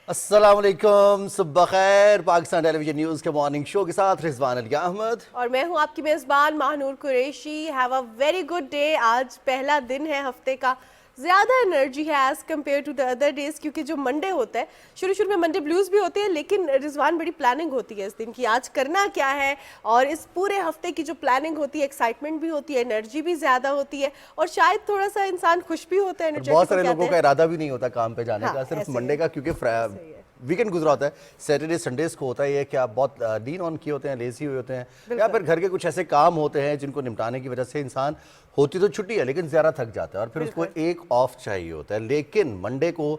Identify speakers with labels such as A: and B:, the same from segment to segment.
A: السلام علیکم، صبح خیر۔ پاکستان ٹیلی ویژن نیوز کے مارننگ شو کے ساتھ رضوان علی احمد
B: اور میں ہوں آپ کی میزبان Mahnoor Qureshi. Have a very good day. آج پہلا دن ہے ہفتے کا، زیادہ انرجی ہے as compared to the other days, کیونکہ جو منڈے ہوتا ہے شروع میں منڈے بلیوز بھی ہوتے ہیں، لیکن رضوان بڑی پلاننگ ہوتی ہے اس دن کی، آج کرنا کیا ہے، اور اس پورے ہفتے کی جو پلاننگ ہوتی ہے، ایکسائٹمنٹ بھی ہوتی ہے، انرجی بھی زیادہ ہوتی ہے، اور شاید تھوڑا سا انسان خوش بھی ہوتا ہے۔
A: بہت سارے لوگوں کا ارادہ بھی نہیں ہوتا کام پہ جانے کا، صرف منڈے کا، کیونکہ ویکنڈ گزرا ہوتا ہے۔ سیٹرڈے سنڈیز کو ہوتا ہے یہ کہ آپ بہت لین آن کیے ہوتے ہیں، لیزی ہوئے ہوتے ہیں، یا پھر گھر کے کچھ ایسے کام ہوتے ہیں جن کو نمٹانے کی وجہ سے انسان، ہوتی تو چھٹی ہے لیکن زیادہ تھک جاتا ہے اور پھر اس کو ایک آف چاہیے ہوتا ہے۔ لیکن منڈے کو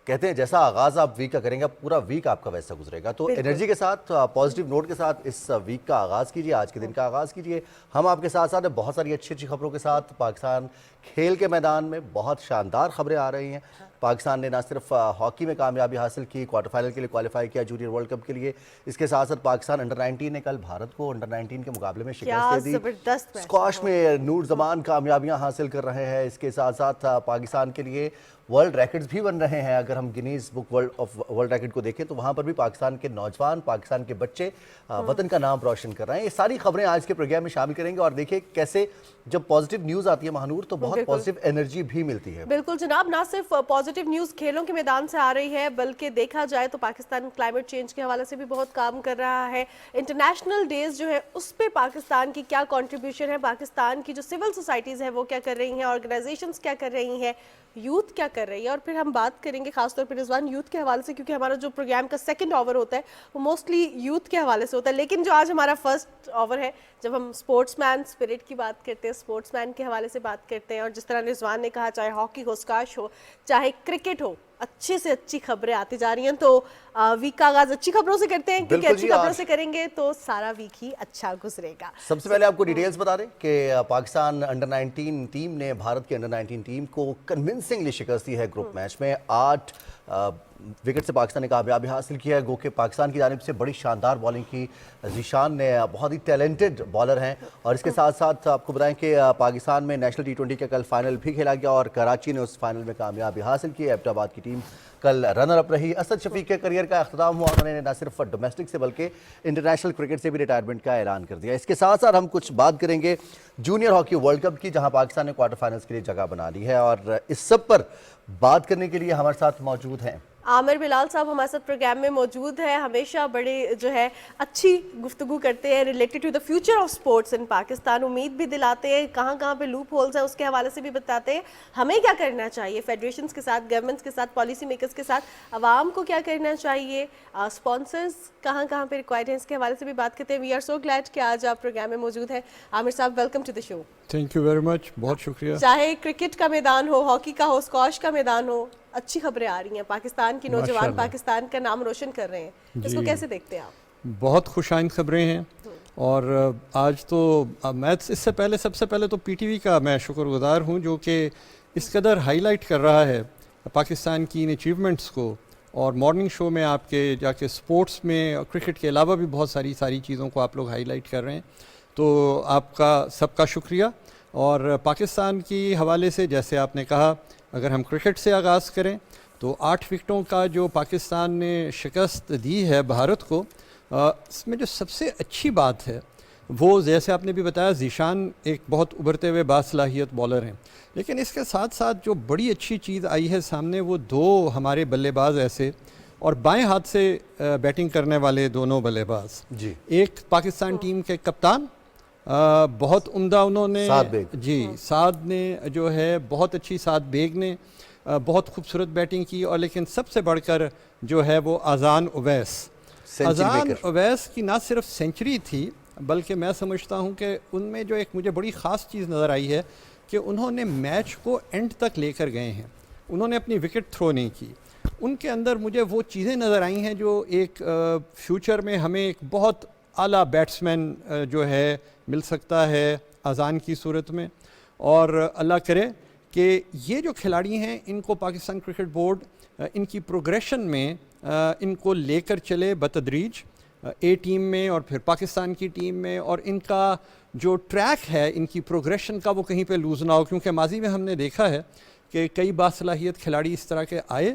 A: کہتے ہیں جیسا آغاز آپ ویک کا کریں گے پورا ویک آپ کا ویسا گزرے گا، تو انرجی کے ساتھ، پازیٹیو نوٹ کے ساتھ اس ویک کا آغاز کیجئے، آج کے دن کا آغاز کیجئے۔ ہم آپ کے ساتھ ساتھ بہت ساری اچھی خبروں کے ساتھ، پاکستان کھیل کے میدان میں بہت شاندار خبریں آ رہی ہیں۔ پاکستان نے نہ صرف ہاکی میں کامیابی حاصل کی، کوارٹر فائنل کے لیے کوالیفائی کیا جونیئر ورلڈ کپ کے لیے، اس کے ساتھ ساتھ پاکستان انڈر 19 نے کل بھارت کو انڈر 19 کے مقابلے میں شکست دے دی۔ اسکواش میں نور زمان کامیابیاں حاصل کر رہے ہیں، اس کے ساتھ ساتھ پاکستان کے لیے ورلڈ ریکڈز بھی بن رہے ہیں۔ اگر ہم گنیز بک ورلڈ ریکڈ کو دیکھیں تو وہاں پر بھی پاکستان کے نوجوان، پاکستان کے بچے وطن کا نام روشن کر رہے ہیں۔ یہ ساری خبریں آج کے پروگرام میں شامل کریں گے، اور دیکھیں کیسے جب پازیٹیو نیوز آتی ہے مہنور تو بہت پازیٹیو انرجی بھی ملتی ہے۔
B: بالکل جناب، نہ صرف پازیٹیو نیوز کھیلوں کے میدان سے آ رہی ہے، بلکہ دیکھا جائے تو پاکستان کلائمیٹ چینج کے حوالے سے بھی بہت کام کر رہا ہے۔ انٹرنیشنل ڈیز جو ہے اس پہ پاکستان کی کیا کنٹریبیوشن ہے، پاکستان کی جو سول سوسائٹیز ہیں وہ کیا کر رہی ہیں، آرگنائزیشنز کیا کر رہی ہیں، یوتھ کیا کر رہی ہے، اور پھر ہم بات کریں گے خاص طور پر رضوان یوتھ کے حوالے سے، کیونکہ ہمارا جو پروگرام کا سیکنڈ آور ہوتا ہے وہ موسٹلی یوتھ کے حوالے سے ہوتا ہے، لیکن جو آج ہمارا فرسٹ آور ہے، جب ہم اسپورٹس مین اسپرٹ کی بات کرتے ہیں، اسپورٹس مین کے حوالے سے بات کرتے ہیں، اور جس طرح رضوان نے کہا چاہے ہاکی ہو، اسکواش ہو، چاہے کرکٹ ہو، اچھے سے اچھی خبریں آتی جا رہی ہیں، تو ویک کا آغاز اچھی خبروں سے کرتے ہیں، کیونکہ اچھی خبروں سے کریں گے تو سارا ویک ہی اچھا گزرے گا۔
A: سب سے پہلے آپ کو ڈیٹیلز بتا دیں کہ پاکستان انڈر 19 ٹیم نے بھارت کی انڈر 19 ٹیم کو کنونسنگلی شکست دی ہے گروپ میچ میں۔ 8 وکٹ سے پاکستان نے کامیابی حاصل کیا ہے، گو کہ پاکستان کی جانب سے بڑی شاندار بالنگ کی۔ ذیشان نے بہت ہی ٹیلنٹڈ بالر ہیں، اور اس کے ساتھ ساتھ آپ کو بتائیں کہ پاکستان میں نیشنل T20 کا کل فائنل بھی کھیلا گیا، اور کراچی نے اس فائنل میں کامیابی حاصل کی۔ ایبٹ آباد کی ٹیم کل رنر اپ رہی۔ اسد شفیق کے کریئر کا اختتام ہوا، انہوں نے نہ صرف ڈومیسٹک سے بلکہ انٹرنیشنل کرکٹ سے بھی ریٹائرمنٹ کا اعلان کر دیا۔ اس کے ساتھ ساتھ ہم کچھ بات کریں گے جونیئر ہاکی ورلڈ کپ کی، جہاں پاکستان نے کوارٹر فائنلز کے لیے جگہ بنا لی ہے، اور اس سب پر بات کرنے کے لیے ہمارے ساتھ موجود ہیں
B: عامر بلال صاحب ہمارے ساتھ پروگرام میں موجود ہے، ہمیشہ بڑے جو ہے اچھی گفتگو کرتے ہیں related to the future of sports in Pakistan, امید بھی دلاتے ہیں، کہاں کہاں پہ لوپ ہولز ہیں اس کے حوالے سے بھی بتاتے ہیں، ہمیں کیا کرنا چاہیے فیڈریشنز کے ساتھ، گورنمنٹس کے ساتھ، پالیسی میکرز کے ساتھ، عوام کو کیا کرنا چاہیے، اسپانسرز کہاں کہاں پہ ریکوائرڈ ہیں، اس کے حوالے سے بھی بات کرتے ہیں۔ وی آر سو گلیڈ کہ آج آپ پروگرام میں موجود ہیں۔ عامر صاحب welcome to the show.
C: Thank you very much, بہت شکریہ۔
B: چاہے کرکٹ کا میدان ہو، ہاکی کا ہو، اسکواش کا میدان ہو، اچھی خبریں آ رہی ہیں، پاکستان کی نوجوان پاکستان کا نام روشن کر رہے ہیں، اس کو کیسے دیکھتے ہیں آپ؟
C: بہت خوش آئند خبریں ہیں، اور آج تو میں اس سے پہلے سب سے پہلے تو پی ٹی وی کا میں شکر گزار ہوں، جو کہ اس قدر ہائی لائٹ کر رہا ہے پاکستان کی ان اچیومنٹس کو، اور مارننگ شو میں آپ کے جا کے سپورٹس میں اور کرکٹ کے علاوہ بھی بہت ساری چیزوں کو آپ لوگ ہائی لائٹ کر رہے ہیں، تو آپ کا سب کا شکریہ۔ اور پاکستان کی حوالے سے جیسے آپ نے کہا، اگر ہم کرکٹ سے آغاز کریں تو 8 وکٹوں کا جو پاکستان نے شکست دی ہے بھارت کو، اس میں جو سب سے اچھی بات ہے وہ جیسے آپ نے بھی بتایا، ذیشان ایک بہت ابھرتے ہوئے باصلاحیت بالر ہیں، لیکن اس کے ساتھ ساتھ جو بڑی اچھی چیز آئی ہے سامنے وہ 2 ہمارے بلے باز ایسے، اور بائیں ہاتھ سے بیٹنگ کرنے والے دونوں بلے باز، ایک پاکستان ٹیم کے کپتان بہت عمدہ، انہوں نے سعد نے جو ہے بہت اچھی، سعد بیگ نے بہت خوبصورت بیٹنگ کی، اور لیکن سب سے بڑھ کر جو ہے وہ اذان اویس کی نہ صرف سینچری تھی، بلکہ میں سمجھتا ہوں کہ ان میں جو ایک مجھے بڑی خاص چیز نظر آئی ہے کہ انہوں نے میچ کو اینڈ تک لے کر گئے ہیں، انہوں نے اپنی وکٹ تھرو نہیں کی، ان کے اندر مجھے وہ چیزیں نظر آئی ہیں جو ایک فیوچر میں ہمیں ایک بہت اعلیٰ بیٹسمین جو ہے مل سکتا ہے اذان کی صورت میں، اور اللہ کرے کہ یہ جو کھلاڑی ہیں ان کو پاکستان کرکٹ بورڈ ان کی پروگریشن میں ان کو لے کر چلے بتدریج، اے ٹیم میں اور پھر پاکستان کی ٹیم میں، اور ان کا جو ٹریک ہے ان کی پروگریشن کا وہ کہیں پہ لوز نہ ہو، کیونکہ ماضی میں ہم نے دیکھا ہے کہ کئی باصلاحیت کھلاڑی اس طرح کے آئے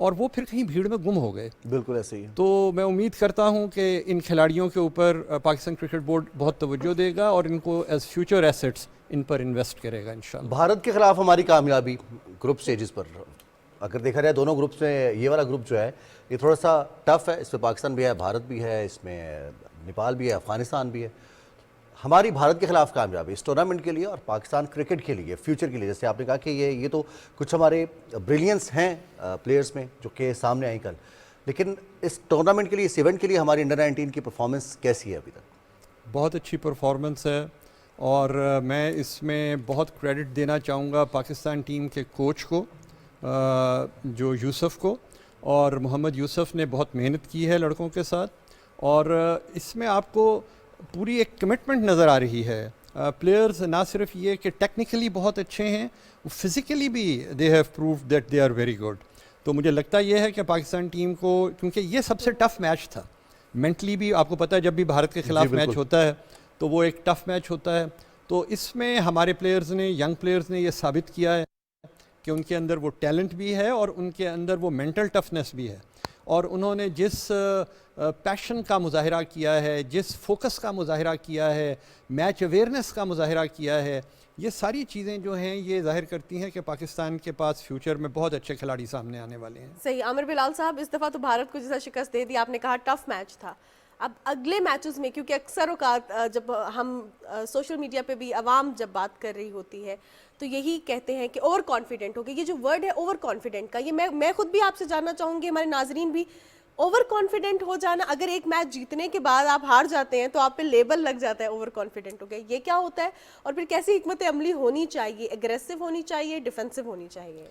C: اور وہ پھر کہیں بھیڑ میں گم ہو گئے.
A: بالکل ایسے ہی ہے.
C: تو میں امید کرتا ہوں کہ ان کھلاڑیوں کے اوپر پاکستان کرکٹ بورڈ بہت توجہ دے گا اور ان کو ایز فیوچر ایسٹس ان پر انویسٹ کرے گا انشاءاللہ.
A: بھارت کے خلاف ہماری کامیابی گروپ سٹیجز پر اگر دیکھا جائے دونوں گروپس میں یہ والا گروپ جو ہے یہ تھوڑا سا ٹف ہے. اس میں پاکستان بھی ہے, بھارت بھی ہے, اس میں نیپال بھی ہے, افغانستان بھی ہے. ہماری بھارت کے خلاف کامیابی اس ٹورنامنٹ کے لیے اور پاکستان کرکٹ کے لیے فیوچر کے لیے, جیسے آپ نے کہا کہ یہ تو کچھ ہمارے بریلینس ہیں پلیئرز میں جو کہ سامنے آئیں کل, لیکن اس ٹورنامنٹ کے لیے, اس ایونٹ کے لیے ہماری انڈر 19 کی پرفارمنس کیسی ہے ابھی تک؟
C: بہت اچھی پرفارمنس ہے اور میں اس میں بہت کریڈٹ دینا چاہوں گا پاکستان ٹیم کے کوچ کو جو یوسف کو, اور محمد یوسف نے بہت محنت کی ہے لڑکوں کے ساتھ اور اس میں آپ کو پوری ایک کمٹمنٹ نظر آ رہی ہے. پلیئرز نہ صرف یہ کہ ٹیکنیکلی بہت اچھے ہیں, فزیکلی بھی they have proved that they are very good. تو مجھے لگتا یہ ہے کہ پاکستان ٹیم کو, کیونکہ یہ سب سے ٹف میچ تھا مینٹلی بھی, آپ کو پتہ ہے جب بھی بھارت کے خلاف میچ ہوتا ہے تو وہ ایک ٹف میچ ہوتا ہے. تو اس میں ہمارے پلیئرز نے, ینگ پلیئرز نے یہ ثابت کیا ہے کہ ان کے اندر وہ ٹیلنٹ بھی ہے اور ان کے اندر وہ مینٹل ٹفنس بھی ہے, اور انہوں نے جس پیشن کا مظاہرہ کیا ہے, جس فوکس کا مظاہرہ کیا ہے, میچ اویئرنیس کا مظاہرہ کیا ہے, یہ ساری چیزیں جو ہیں یہ ظاہر کرتی ہیں کہ پاکستان کے پاس فیوچر میں بہت اچھے کھلاڑی سامنے آنے والے ہیں.
B: صحیح. عامر بلال صاحب, اس دفعہ تو بھارت کو جیسا شکست دے دی, آپ نے کہا ٹف میچ تھا. اب اگلے میچز میں, کیونکہ اکثر اوقات جب ہم سوشل میڈیا پہ بھی عوام جب بات کر رہی ہوتی ہے تو یہی کہتے ہیں کہ اوور کانفیڈنٹ ہو گئی. یہ جو ورڈ ہے اوور کانفیڈنٹ کا, یہ میں خود بھی آپ سے جاننا چاہوں گی, ہمارے ناظرین بھی, اوور کانفیڈنٹ ہو جانا, اگر ایک میچ جیتنے کے بعد آپ ہار جاتے ہیں تو آپ پہ لیبل لگ جاتا ہے اوور کانفیڈنٹ ہو گیا, یہ کیا ہوتا ہے اور پھر کیسی حکمت عملی ہونی چاہیے, اگریسو ہونی چاہیے, ڈیفینسو ہونی چاہیے؟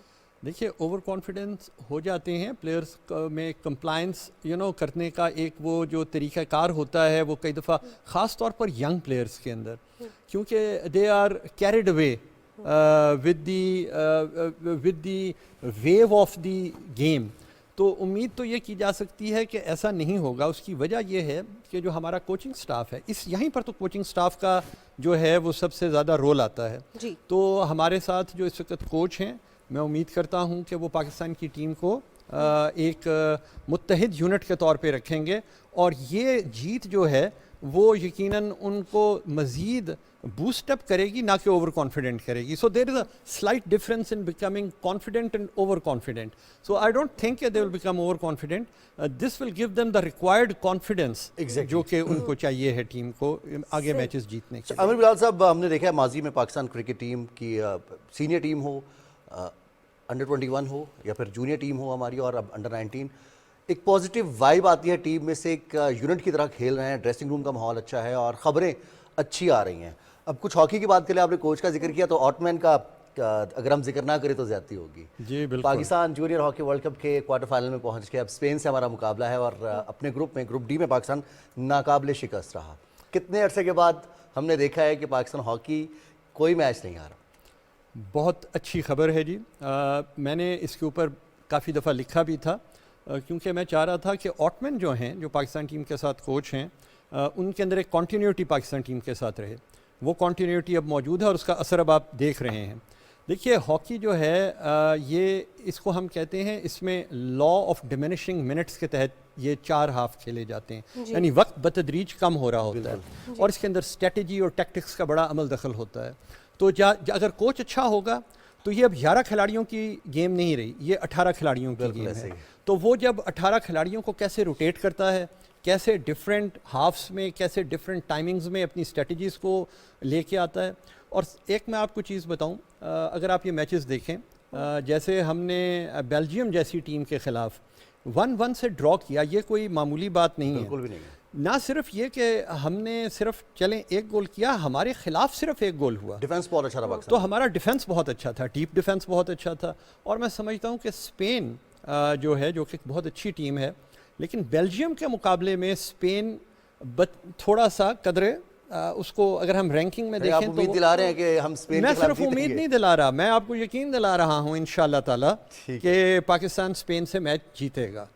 C: دیکھیے اوور کانفیڈنس ہو جاتے ہیں پلیئرز میں, کمپلائنس کرنے کا ایک وہ جو طریقہ کار ہوتا ہے وہ کئی دفعہ خاص طور پر ینگ پلیئرز کے اندر, کیونکہ they are carried away with the view of the game. تو امید تو یہ کی جا سکتی ہے کہ ایسا نہیں ہوگا. اس کی وجہ یہ ہے کہ جو ہمارا کوچنگ سٹاف ہے, یہیں پر تو کوچنگ سٹاف کا جو ہے وہ سب سے زیادہ رول آتا ہے. تو ہمارے ساتھ جو اس وقت کوچ ہیں, میں امید کرتا ہوں کہ وہ پاکستان کی ٹیم کو ایک متحد یونٹ کے طور پہ رکھیں گے, اور یہ جیت جو ہے وہ یقیناً ان کو مزید بوسٹ اپ کرے گی, نہ کہ اوور کانفیڈنٹ کرے گی. So there is a slight difference in becoming confident and over confident. So I don't think they will become over confident. This will give them the required confidence جو کہ ان کو چاہیے ہے ٹیم کو آگے matches جیتنے کے.
A: عامر بلال صاحب, ہم نے دیکھا ہے ماضی میں پاکستان کرکٹ ٹیم کی سینئر ٹیم ہو, انڈر 21 ہو یا پھر جونیئر ٹیم ہو ہماری, اور اب انڈر 19, ایک پازیٹیو وائب آتی ہے ٹیم میں سے, ایک یونٹ کی طرح کھیل رہے ہیں, ڈریسنگ روم کا ماحول اچھا ہے اور خبریں اچھی آ رہی ہیں. اب کچھ ہاکی کی بات کریں, آپ نے کوچ کا ذکر کیا, تو آٹمین کا اگر ہم ذکر نہ کریں تو زیادتی ہوگی.
C: جی بالکل.
A: Pakistan junior hockey world cup کے کوارٹر فائنل میں پہنچ کے اب اسپین سے ہمارا مقابلہ ہے, اور اپنے گروپ میں, گروپ ڈی میں پاکستان ناقابل شکست رہا. کتنے عرصے کے بعد ہم نے دیکھا ہے کہ پاکستان ہاکی کوئی میچ نہیں ہارا.
C: بہت اچھی خبر ہے جی. میں نے اس کے اوپر کافی دفعہ لکھا بھی تھا, کیونکہ میں چاہ رہا تھا کہ آٹمین جو ہیں, جو پاکستان ٹیم کے ساتھ کوچ ہیں, ان کے اندر ایک کنٹینیوٹی پاکستان ٹیم کے ساتھ رہے. وہ کنٹینیوٹی اب موجود ہے اور اس کا اثر اب آپ دیکھ رہے ہیں. دیکھیے ہاکی جو ہے یہ, اس کو ہم کہتے ہیں, اس میں لا آف ڈیمینشنگ منٹس کے تحت یہ 4 ہاف کھیلے جاتے ہیں, یعنی وقت بتدریج کم ہو رہا ہوتا ہے, اور اس کے اندر اسٹریٹجی اور ٹیکٹکس کا بڑا عمل دخل ہوتا ہے. تو اگر کوچ اچھا ہوگا تو یہ اب 11 کھلاڑیوں کی گیم نہیں رہی, یہ 18 کھلاڑیوں کی گیم ہے. تو وہ جب 18 کھلاڑیوں کو کیسے روٹیٹ کرتا ہے, کیسے ڈفرینٹ ہافس میں, کیسے ڈفرینٹ ٹائمنگز میں اپنی اسٹریٹجیز کو لے کے آتا ہے. اور ایک میں آپ کو چیز بتاؤں, اگر آپ یہ میچز دیکھیں, جیسے ہم نے بیلجیم جیسی ٹیم کے خلاف 1-1 سے ڈرا کیا, یہ کوئی معمولی بات نہیں ہے.
A: بالکل بھی نہیں.
C: نہ صرف یہ کہ ہم نے صرف ایک گول کیا, ہمارے خلاف صرف ایک گول ہوا.
A: ڈیفنس بہت اچھا تھا,
C: تو ہمارا ڈیفنس بہت اچھا تھا, ڈیپ ڈیفنس بہت اچھا تھا. اور میں سمجھتا ہوں کہ اسپین جو ہے, جو کہ بہت اچھی ٹیم ہے, لیکن بیلجیم کے مقابلے میں اسپین تھوڑا سا قدرے اس کو اگر ہم رینکنگ میں دیکھیں تو
A: امید دلا رہے ہیں کہ ہم اسپین
C: میں صرف امید نہیں دلا رہا, میں آپ کو یقین دلا رہا ہوں انشاءاللہ تعالی کہ پاکستان اسپین سے میچ جیتے گا.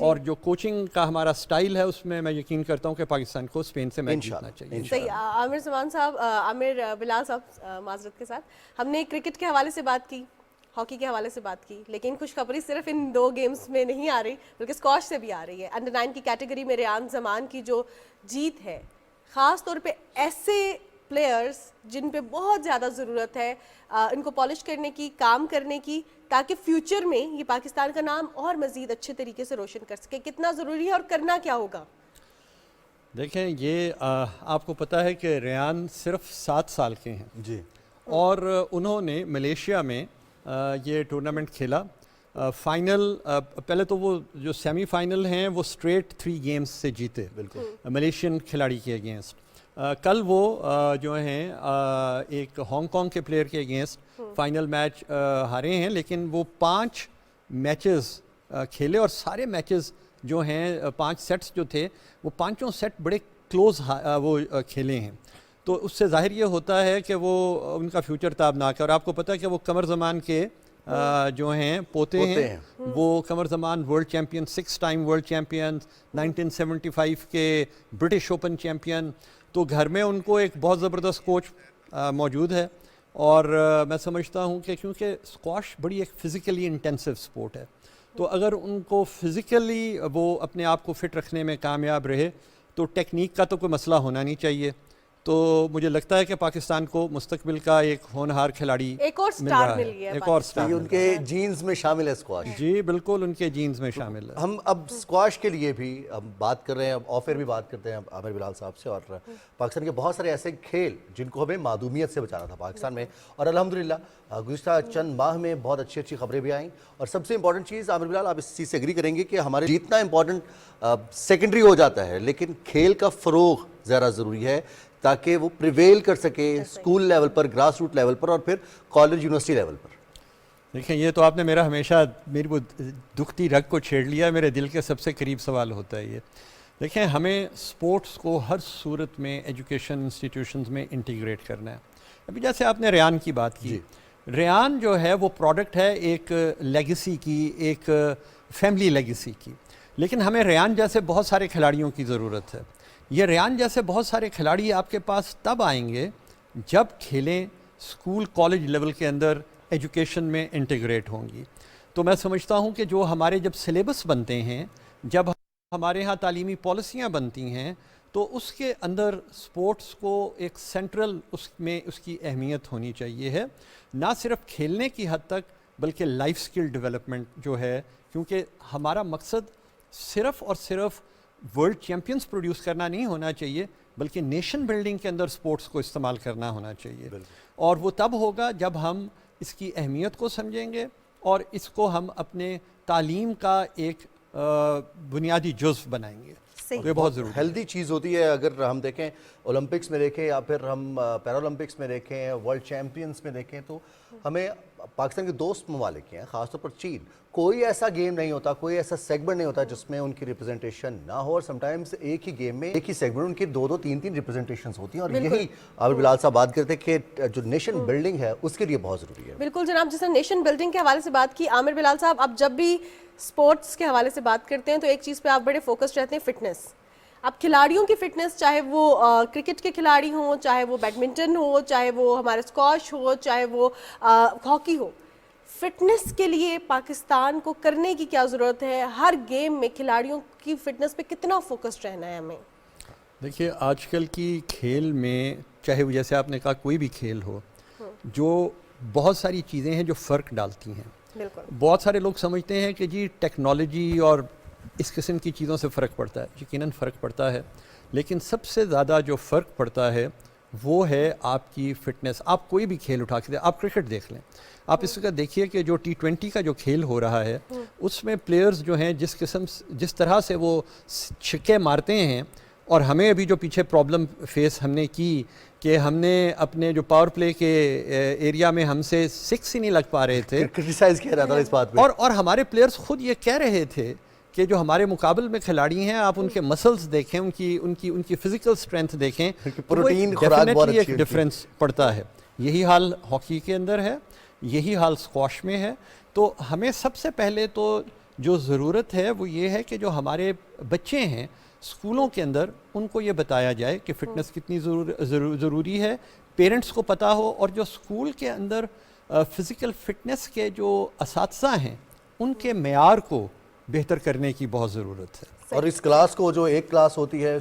C: اور جو کوچنگ کا ہمارا سٹائل ہے اس میں میں یقین کرتا ہوں کہ پاکستان کو اسپین سے میچ جیتنا چاہیے.
B: صحیح. عامر سمان صاحب, عامر بلال صاحب معذرت کے ساتھ, ہم نے کرکٹ کے حوالے سے بات کی, ہاکی کے حوالے سے بات کی, لیکن خوشخبری صرف ان 2 گیمز میں نہیں آ رہی بلکہ اسکواش سے بھی آ رہی ہے. انڈر 9 کی کیٹیگری میں ریان زمان کی جو جیت ہے, خاص طور پہ ایسے پلیئرز جن پہ بہت زیادہ ضرورت ہے ان کو پالش کرنے کی, کام کرنے کی, تاکہ فیوچر میں یہ پاکستان کا نام اور مزید اچھے طریقے سے روشن کر سکے. کتنا ضروری ہے اور کرنا کیا ہوگا؟
C: دیکھیں, یہ آپ کو پتہ ہے کہ ریان صرف 7 سال کے ہیں
A: جی,
C: اور انہوں نے ملیشیا میں یہ ٹورنامنٹ کھیلا. فائنل پہلے تو وہ جو سیمی فائنل ہیں وہ اسٹریٹ 3 گیمز سے جیتے
A: بالکل
C: ملیشین کھلاڑی کے اگینسٹ. کل وہ جو ہیں ایک ہانگ کانگ کے پلیئر کے اگینسٹ فائنل میچ ہارے ہیں, لیکن وہ 5 میچز کھیلے اور سارے میچز جو ہیں 5 سیٹس جو تھے وہ 5 سیٹ بڑے کلوز وہ کھیلے ہیں. تو اس سے ظاہر یہ ہوتا ہے کہ وہ ان کا فیوچر تابناک ہے. اور آپ کو پتہ ہے کہ وہ قمر زمان کے جو ہیں پوتے ہیں, وہ Qamar Zaman world champion, 6 time world champion, 1975 کے برٹش اوپن چیمپئن. تو گھر میں ان کو ایک بہت زبردست کوچ موجود ہے, اور میں سمجھتا ہوں کہ کیونکہ اسکواش بڑی ایک فزیکلی انٹینسو سپورٹ ہے, تو اگر ان کو فزیکلی وہ اپنے آپ کو فٹ رکھنے میں کامیاب رہے تو ٹیکنیک کا تو کوئی مسئلہ ہونا نہیں چاہیے. تو مجھے لگتا ہے کہ پاکستان کو مستقبل کا ایک ہونہار کھلاڑی
B: ایک اور سٹار مل گیا,
C: ایک اور سٹار
A: ان کے جینز میں شامل ہے اسکواش.
C: جی بالکل, ان کے جینز میں شامل ہے.
A: ہم اب اسکواش کے لیے بھی ہم بات کر رہے ہیں, اب آف ایئر بھی بات کرتے ہیں عامر بلال صاحب سے, اور پاکستان کے بہت سارے ایسے کھیل جن کو ہمیں معدومیت سے بچانا تھا پاکستان میں, اور الحمدللہ گزشتہ چند ماہ میں بہت اچھی اچھی خبریں بھی آئیں. اور سب سے امپورٹنٹ چیز, عامر بلال آپ اس چیز سے ایگری کریں گے کہ ہمارے جیتنا امپورٹنٹ سیکنڈری ہو جاتا ہے, لیکن کھیل کا فروغ زیادہ ضروری ہے تاکہ وہ پریویل کر سکے اسکول لیول پر, گراس روٹ لیول پر, اور پھر کالج یونیورسٹی لیول پر.
C: دیکھیں, یہ تو آپ نے ہمیشہ میری وہ دکھتی رگ کو چھیڑ لیا. میرے دل کے سب سے قریب سوال ہوتا ہے یہ. دیکھیں, ہمیں سپورٹس کو ہر صورت میں ایجوکیشن انسٹیٹیوشنز میں انٹیگریٹ کرنا ہے. ابھی جیسے آپ نے ریان کی بات کی, ریان جو ہے وہ پروڈکٹ ہے ایک لیگیسی کی, ایک فیملی لیگیسی کی, لیکن ہمیں ریان جیسے بہت سارے کھلاڑیوں کی ضرورت ہے. یہ ریان جیسے بہت سارے کھلاڑی آپ کے پاس تب آئیں گے جب کھیلیں اسکول کالج لیول کے اندر ایجوکیشن میں انٹیگریٹ ہوں گی. تو میں سمجھتا ہوں کہ جو ہمارے جب سلیبس بنتے ہیں, جب ہمارے ہاں تعلیمی پالیسیاں بنتی ہیں, تو اس کے اندر سپورٹس کو ایک سینٹرل اس میں اس کی اہمیت ہونی چاہیے ہے, نہ صرف کھیلنے کی حد تک بلکہ لائف سکل ڈیولپمنٹ جو ہے, کیونکہ ہمارا مقصد صرف اور صرف ورلڈ چیمپئنز پروڈیوس کرنا نہیں ہونا چاہیے, بلکہ نیشن بلڈنگ کے اندر سپورٹس کو استعمال کرنا ہونا چاہیے. اور وہ تب ہوگا جب ہم اس کی اہمیت کو سمجھیں گے اور اس کو ہم اپنے تعلیم کا ایک بنیادی جزو بنائیں گے. یہ بہت ضروری
A: ہیلدی چیز ہوتی ہے. اگر ہم دیکھیں اولمپکس میں دیکھیں یا پھر ہم پیرالمپکس میں دیکھیں, ورلڈ چیمپئنس میں دیکھیں, تو ہمیں پاکستان کے دوست ممالک ہیں, خاص طور پر چین, کوئی ایسا گیم نہیں ہوتا, کوئی ایسا سیگمنٹ نہیں ہوتا جس میں ان کی ریپرزنٹیشن نہ ہو. اور سمٹائمز ایک ہی گیم میں ایک ہی سیگمنٹ ان کی 2-2 3-3 ریپرزنٹیشنز ہوتی ہیں, اور یہی عامر بلال صاحب بات کرتے ہیں کہ جو نیشن بلڈنگ ہے اس کے لیے بہت ضروری ہے.
B: بالکل جناب, جس نے نیشن بلڈنگ کے حوالے سے بات کی, عامر بلال صاحب اب جب بھی اسپورٹس کے حوالے سے بات کرتے ہیں تو ایک چیز پہ آپ بڑے فوکس رہتے ہیں, فٹنس. اب کھلاڑیوں کی فٹنس, چاہے وہ کرکٹ کے کھلاڑی ہوں, چاہے وہ بیڈمنٹن ہو, چاہے وہ ہمارا اسکواش ہو, چاہے وہ ہاکی ہو, فٹنس کے لیے پاکستان کو کرنے کی کیا ضرورت ہے؟ ہر گیم میں کھلاڑیوں کی فٹنس پہ کتنا فوکس رہنا ہے ہمیں؟
C: دیکھیے, آج کل کی کھیل میں, چاہے وہ جیسے آپ نے کہا کوئی بھی کھیل ہو, جو بہت ساری چیزیں ہیں جو فرق ڈالتی ہیں.
B: بالکل.
C: بہت سارے لوگ سمجھتے ہیں کہ جی ٹیکنالوجی اور اس قسم کی چیزوں سے فرق پڑتا ہے. یقیناً فرق پڑتا ہے, لیکن سب سے زیادہ جو فرق پڑتا ہے وہ ہے آپ کی فٹنس. آپ کوئی بھی کھیل اٹھا کے, آپ کرکٹ دیکھ لیں, آپ اس کا دیکھیے کہ جو T20 کا جو کھیل ہو رہا ہے اس میں پلیئرز جو ہیں جس طرح سے وہ چھکے مارتے ہیں, اور ہمیں ابھی جو پیچھے پرابلم فیس ہم نے کی کہ ہم نے اپنے جو پاور پلے کے ایریا میں ہم سے 6 ہی نہیں لگ پا رہے تھے,
A: کرٹیسائز کیا رہا تھا اس بات پہ,
C: اور ہمارے پلیئرز خود یہ کہہ رہے تھے کہ جو ہمارے مقابل میں کھلاڑی ہیں, آپ ان کے مسلز دیکھیں, ان کی فزیکل سٹرینتھ دیکھیں,
A: پروٹین خوراک بہت اچھی
C: ایک ڈفرینس پڑتا ہے. یہی حال ہاکی کے اندر ہے. یہی حال اسکواش میں ہے. تو ہمیں سب سے پہلے تو جو ضرورت ہے وہ یہ ہے کہ جو ہمارے بچے ہیں اسکولوں کے اندر ان کو یہ بتایا جائے کہ فٹنس کتنی ضروری ہے, پیرنٹس کو پتہ ہو, اور جو اسکول کے اندر فزیکل فٹنس کے جو اساتذہ ہیں ان کے معیار کو بہتر کرنے کی بہت ضرورت ہے.
A: اور اس کلاس کو جو ایک کلاس ہوتی ہے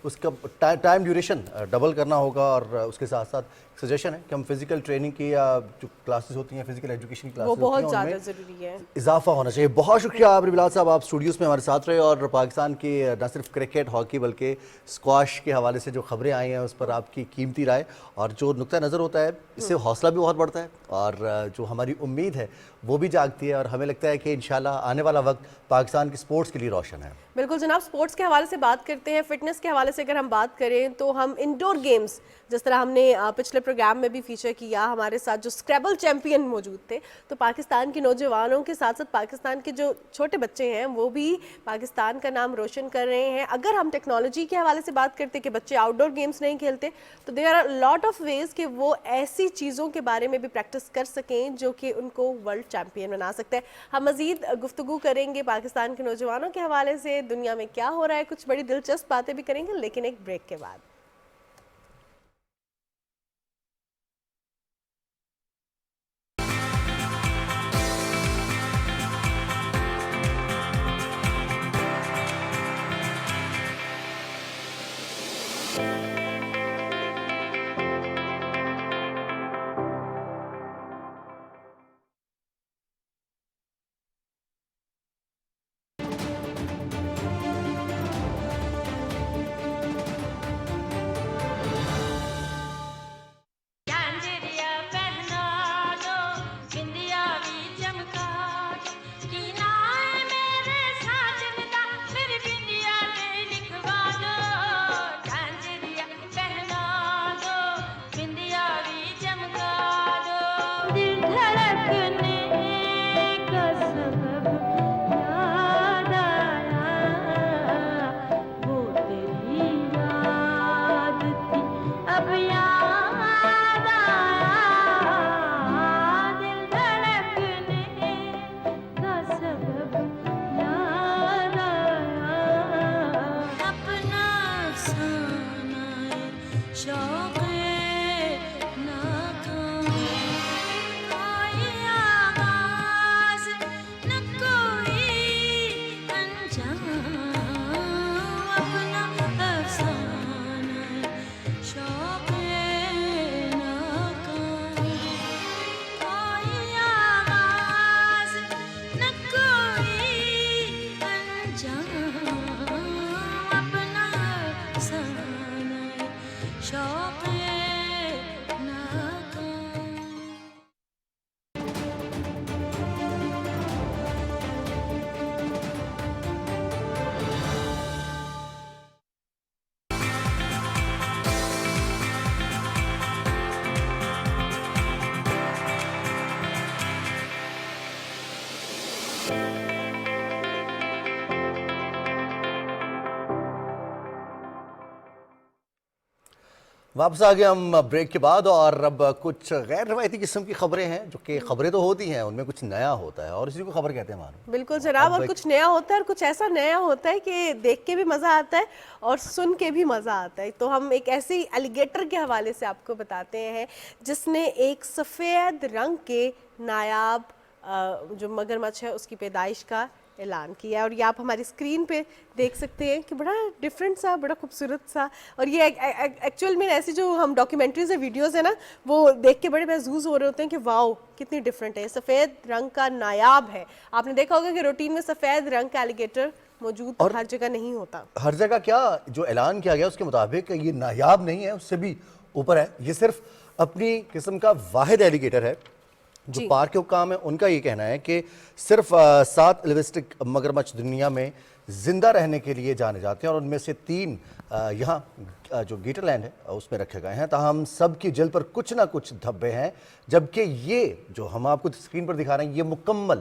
A: اس کا ٹائم ڈیوریشن ڈبل کرنا ہوگا, اور اس کے ساتھ ساتھ سجیشن ہے کہ ہم فزیکل ٹریننگ کی یا جو کلاسز ہوتی ہیں فزیکل ایجوکیشن کی کلاسز
B: بہت زیادہ ضروری ہے,
A: اضافہ ہونا چاہیے. بہت شکریہ عابر بلال صاحب, آپ اسٹوڈیوز میں ہمارے ساتھ رہے اور پاکستان کی نہ صرف کرکٹ ہاکی بلکہ اسکواش کے حوالے سے جو خبریں آئی ہیں اس پر آپ کی قیمتی رائے اور جو نقطہ نظر ہوتا ہے اس سے حوصلہ بھی بہت بڑھتا ہے اور جو ہماری امید ہے وہ بھی جاگتی ہے, اور ہمیں لگتا ہے کہ انشاءاللہ آنے والا وقت پاکستان کی سپورٹس کے لیے روشن ہے.
B: بالکل جناب, سپورٹس کے حوالے سے بات کرتے ہیں. فٹنس کے حوالے سے اگر ہم بات کریں تو ہم انڈور گیمز جس طرح ہم نے پچھلے پروگرام میں بھی فیچر کیا, ہمارے ساتھ جو اسکریبل چیمپئن موجود تھے, تو پاکستان کے نوجوانوں کے ساتھ ساتھ پاکستان کے جو چھوٹے بچے ہیں وہ بھی پاکستان کا نام روشن کر رہے ہیں. اگر ہم ٹیکنالوجی کے حوالے سے بات کرتے کہ بچے آؤٹ ڈور گیمز نہیں کھیلتے, تو there are lot of ways کہ وہ ایسی چیزوں کے بارے میں بھی پریکٹس کر سکیں جو کہ ان کو ورلڈ چیمپئن بنا سکتے ہیں. ہم مزید گفتگو کریں گے پاکستان کے نوجوانوں کے حوالے سے, دنیا میں کیا ہو رہا ہے, کچھ بڑی دلچسپ باتیں بھی کریں گے, لیکن ایک بریک کے بعد.
A: واپس آ گئے ہم بریک کے بعد, اور اب کچھ غیر روایتی قسم کی خبریں ہیں جو کہ خبریں تو ہوتی ہیں, ان میں کچھ نیا ہوتا ہے اور اسی کو خبر کہتے ہیں مانو.
B: بالکل جناب, اور کچھ نیا ہوتا ہے اور کچھ ایسا نیا ہوتا ہے کہ دیکھ کے بھی مزہ آتا ہے اور سن کے بھی مزہ آتا ہے. تو ہم ایک ایسی ایلیگیٹر کے حوالے سے آپ کو بتاتے ہیں جس نے ایک سفید رنگ کے نایاب جو مگرمچھ ہے اس کی پیدائش کا اعلان کیا ہے, اور یہ آپ ہماری اسکرین پہ دیکھ سکتے ہیں کہ بڑا ڈفرینٹ سا, بڑا خوبصورت سا, اور یہ ایکچوئل میں ایسی جو ہم ڈاکیومنٹریز اور ویڈیوز ہیں نا وہ دیکھ کے بڑے محظوظ ہو رہے ہوتے ہیں کہ واؤ کتنی ڈفرینٹ ہے. سفید رنگ کا نایاب ہے. آپ نے دیکھا ہوگا کہ روٹین میں سفید رنگ کا ایلیگیٹر موجود ہر جگہ نہیں ہوتا.
A: ہر جگہ کیا جو اعلان کیا گیا اس کے مطابق یہ نایاب نہیں ہے, اس سے بھی اوپر ہے. یہ صرف اپنی قسم کا واحد ایلیگیٹر ہے. جو پارک کے حکام ہیں ان کا یہ کہنا ہے کہ صرف 7 الوسٹک مگرمچھ دنیا میں زندہ رہنے کے لیے جانے جاتے ہیں, اور ان میں سے 3 یہاں جو گیٹر لینڈ ہے اس میں رکھے گئے ہیں. تاہم سب کی جلد پر کچھ نہ کچھ دھبے ہیں, جبکہ یہ جو ہم آپ کو اسکرین پر دکھا رہے ہیں یہ مکمل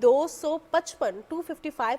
B: 255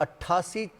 A: 88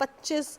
B: 25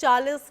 B: 40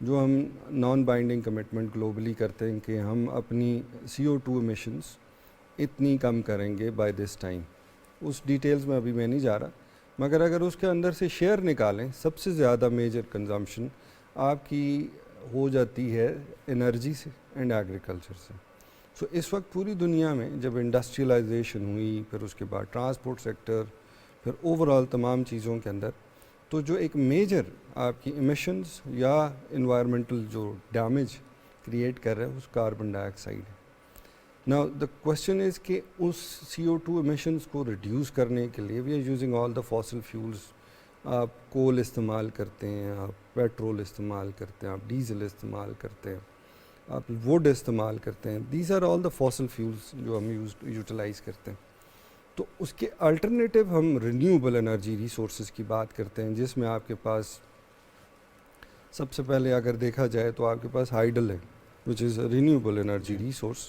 D: جو ہم نان بائنڈنگ کمٹمنٹ گلوبلی کرتے ہیں کہ ہم اپنی CO2 ایمیشنز اتنی کم کریں گے بائی دس ٹائم. اس ڈیٹیلز میں ابھی میں نہیں جا رہا, مگر اگر اس کے اندر سے شیئر نکالیں, سب سے زیادہ میجر کنزمپشن آپ کی ہو جاتی ہے انرجی سے اینڈ ایگریکلچر سے. سو اس وقت پوری دنیا میں جب انڈسٹریلائزیشن ہوئی, پھر اس کے بعد ٹرانسپورٹ سیکٹر, پھر اوور آل تمام چیزوں کے اندر, تو جو ایک میجر آپ کی ایمیشنز یا انوائرمنٹل جو ڈیمیج کریٹ کر رہا ہے اس کاربن ڈائی آکسائڈ ہے. Now the question is کہ اس CO2 emissions کو ریڈیوس کرنے کے لیے we are using all the fossil fuels. آپ کول استعمال کرتے ہیں, آپ پیٹرول استعمال کرتے ہیں, آپ ڈیزل استعمال کرتے ہیں, آپ ووڈ استعمال کرتے ہیں. These are all the fossil fuels جو ہم یوٹیلائز کرتے ہیں. تو اس کے الٹرنیٹیو ہم رینیوبل انرجی ریسورسز کی بات کرتے ہیں, جس میں آپ کے پاس سب سے پہلے اگر دیکھا جائے تو آپ کے پاس ہائیڈل ہے which is a renewable energy resource.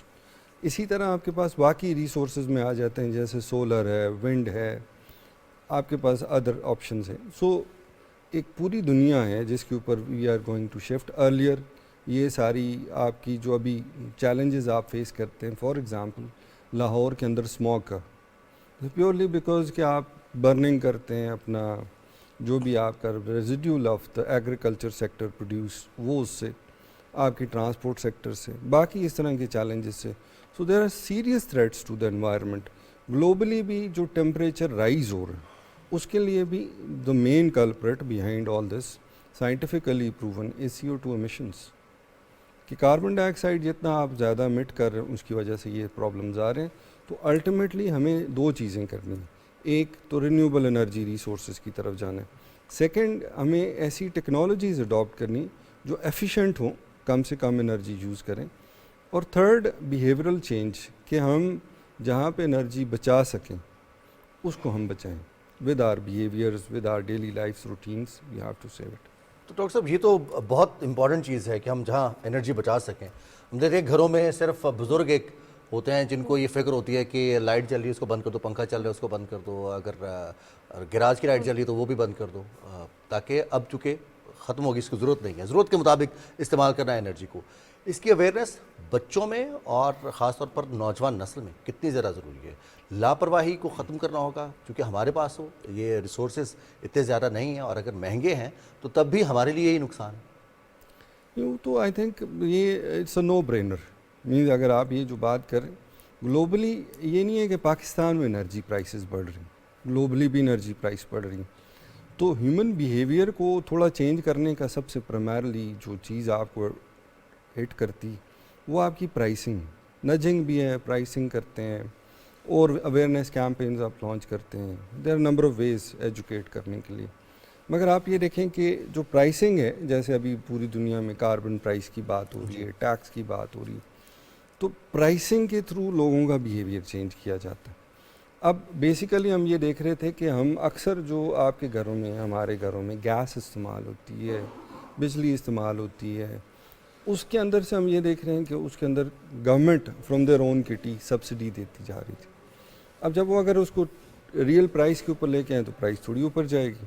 D: اسی طرح آپ کے پاس باقی ریسورسز میں آ جاتے ہیں جیسے سولر ہے, ونڈ ہے, آپ کے پاس ادر آپشنز ہیں. سو ایک پوری دنیا ہے جس کے اوپر we are going to shift. Earlier یہ ساری آپ کی جو ابھی چیلنجز آپ فیس کرتے ہیں, فار ایگزامپل لاہور کے اندر اسموگ کا, پیورلی بیکاز کہ آپ برننگ کرتے ہیں اپنا جو بھی آپ کا residual of the agriculture sector produce, وہ اس سے آپ کی ٹرانسپورٹ سیکٹر سے, باقی اس طرح کے چیلنجز سے. So there are serious threats to the environment. Globally بھی جو ٹیمپریچر رائز ہو رہا ہے اس کے لیے بھی دا مین کلپریٹ بیہائنڈ آل دس سائنٹیفکلی پروون از CO2 ایمیشنس. کہ کاربن ڈائی آکسائڈ جتنا آپ زیادہ امٹ کر رہے ہیں اس کی وجہ سے یہ پرابلمز آ رہے ہیں. تو الٹیمیٹلی ہمیں دو چیزیں کرنی ہیں, ایک تو رینیوبل انرجی ریسورسز کی طرف جانا ہے, سیکنڈ ہمیں ایسی ٹیکنالوجیز اڈاپٹ کرنی جو ایفیشینٹ ہوں, کم سے کم انرجی یوز کریں, اور تھرڈ بیہیورل چینج کہ ہم جہاں پہ انرجی بچا سکیں اس کو ہم بچائیں with our behaviours, with our daily life routines, we have to save it.
A: تو ڈاکٹر صاحب یہ تو بہت امپورٹنٹ چیز ہے کہ ہم جہاں انرجی بچا سکیں. ہم دیکھیں گھروں میں صرف بزرگ ایک ہوتے ہیں جن کو یہ فکر ہوتی ہے کہ لائٹ جل رہی ہے اس کو بند کر دو, پنکھا چل رہا ہے اس کو بند کر دو, اگر گیراج کی لائٹ جل رہی ہے تو وہ بھی بند کر دو, تاکہ اب چونکہ ختم ہوگی, اس کی ضرورت نہیں ہے, ضرورت کے مطابق استعمال کرنا ہے انرجی کو. اس کی اویئرنیس بچوں میں اور خاص طور پر نوجوان نسل میں کتنی زیادہ ضروری ہے؟ لاپرواہی کو ختم کرنا ہوگا کیونکہ ہمارے پاس ہو یہ ریسورسز اتنے زیادہ نہیں ہیں, اور اگر مہنگے ہیں تو تب بھی ہمارے لیے ہی نقصان ہے.
D: تو آئی تھنک یہ it's a no brainer. Means اگر آپ یہ جو بات کریں گلوبلی, یہ نہیں ہے کہ پاکستان میں انرجی پرائسز بڑھ رہی ہیں, گلوبلی بھی انرجی پرائس بڑھ رہی ہیں. تو ہیومن بیہیویئر کو تھوڑا چینج کرنے کا سب سے پرائمرلی جو چیز آپ کو ہٹ کرتی وہ آپ کی پرائسنگ. نجنگ بھی ہے, پرائسنگ کرتے ہیں, اور اویئرنیس کیمپینز آپ لانچ کرتے ہیں. There are number of ways educate کرنے کے لیے. مگر آپ یہ دیکھیں کہ جو پرائسنگ ہے, جیسے ابھی پوری دنیا میں کاربن پرائس کی بات ہو رہی ہے, ٹیکس کی بات ہو رہی ہے, تو پرائسنگ کے تھرو لوگوں کا بیہیویئر چینج کیا جاتا ہے. اب بیسیکلی ہم یہ دیکھ رہے تھے کہ ہم اکثر جو آپ کے گھروں میں, ہمارے گھروں میں گیس استعمال ہوتی ہے, بجلی استعمال ہوتی ہے, اس کے اندر سے ہم یہ دیکھ رہے ہیں کہ اس کے اندر گورنمنٹ فرام دیئر اون کٹی سبسڈی دیتی جا رہی تھی. اب جب وہ اگر اس کو ریئل پرائس کے اوپر لے کے آئیں تو پرائس تھوڑی اوپر جائے گی.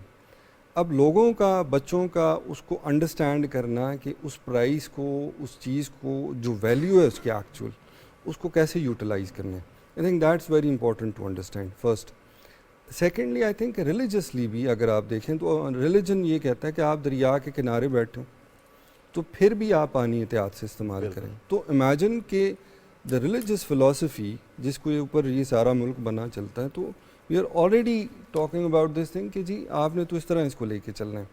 D: اب لوگوں کا, بچوں کا اس کو انڈرسٹینڈ کرنا کہ اس پرائس کو, اس چیز کو جو ویلیو ہے اس کے ایکچوئل, اس کو کیسے یوٹیلائز کرنا ہے, I think that's very important to understand first. Secondly I think religiously بھی اگر آپ دیکھیں تو ریلیجن یہ کہتا ہے کہ آپ دریا کے کنارے بیٹھیں تو پھر بھی آپ پانی احتیاط سے استعمال کریں. تو امیجن کہ دا ریلیجس فلاسفی جس کے اوپر یہ سارا ملک بنا چلتا ہے, تو we are already talking about this thing کہ جی آپ نے تو اس طرح اس کو لے کے چلنا ہے.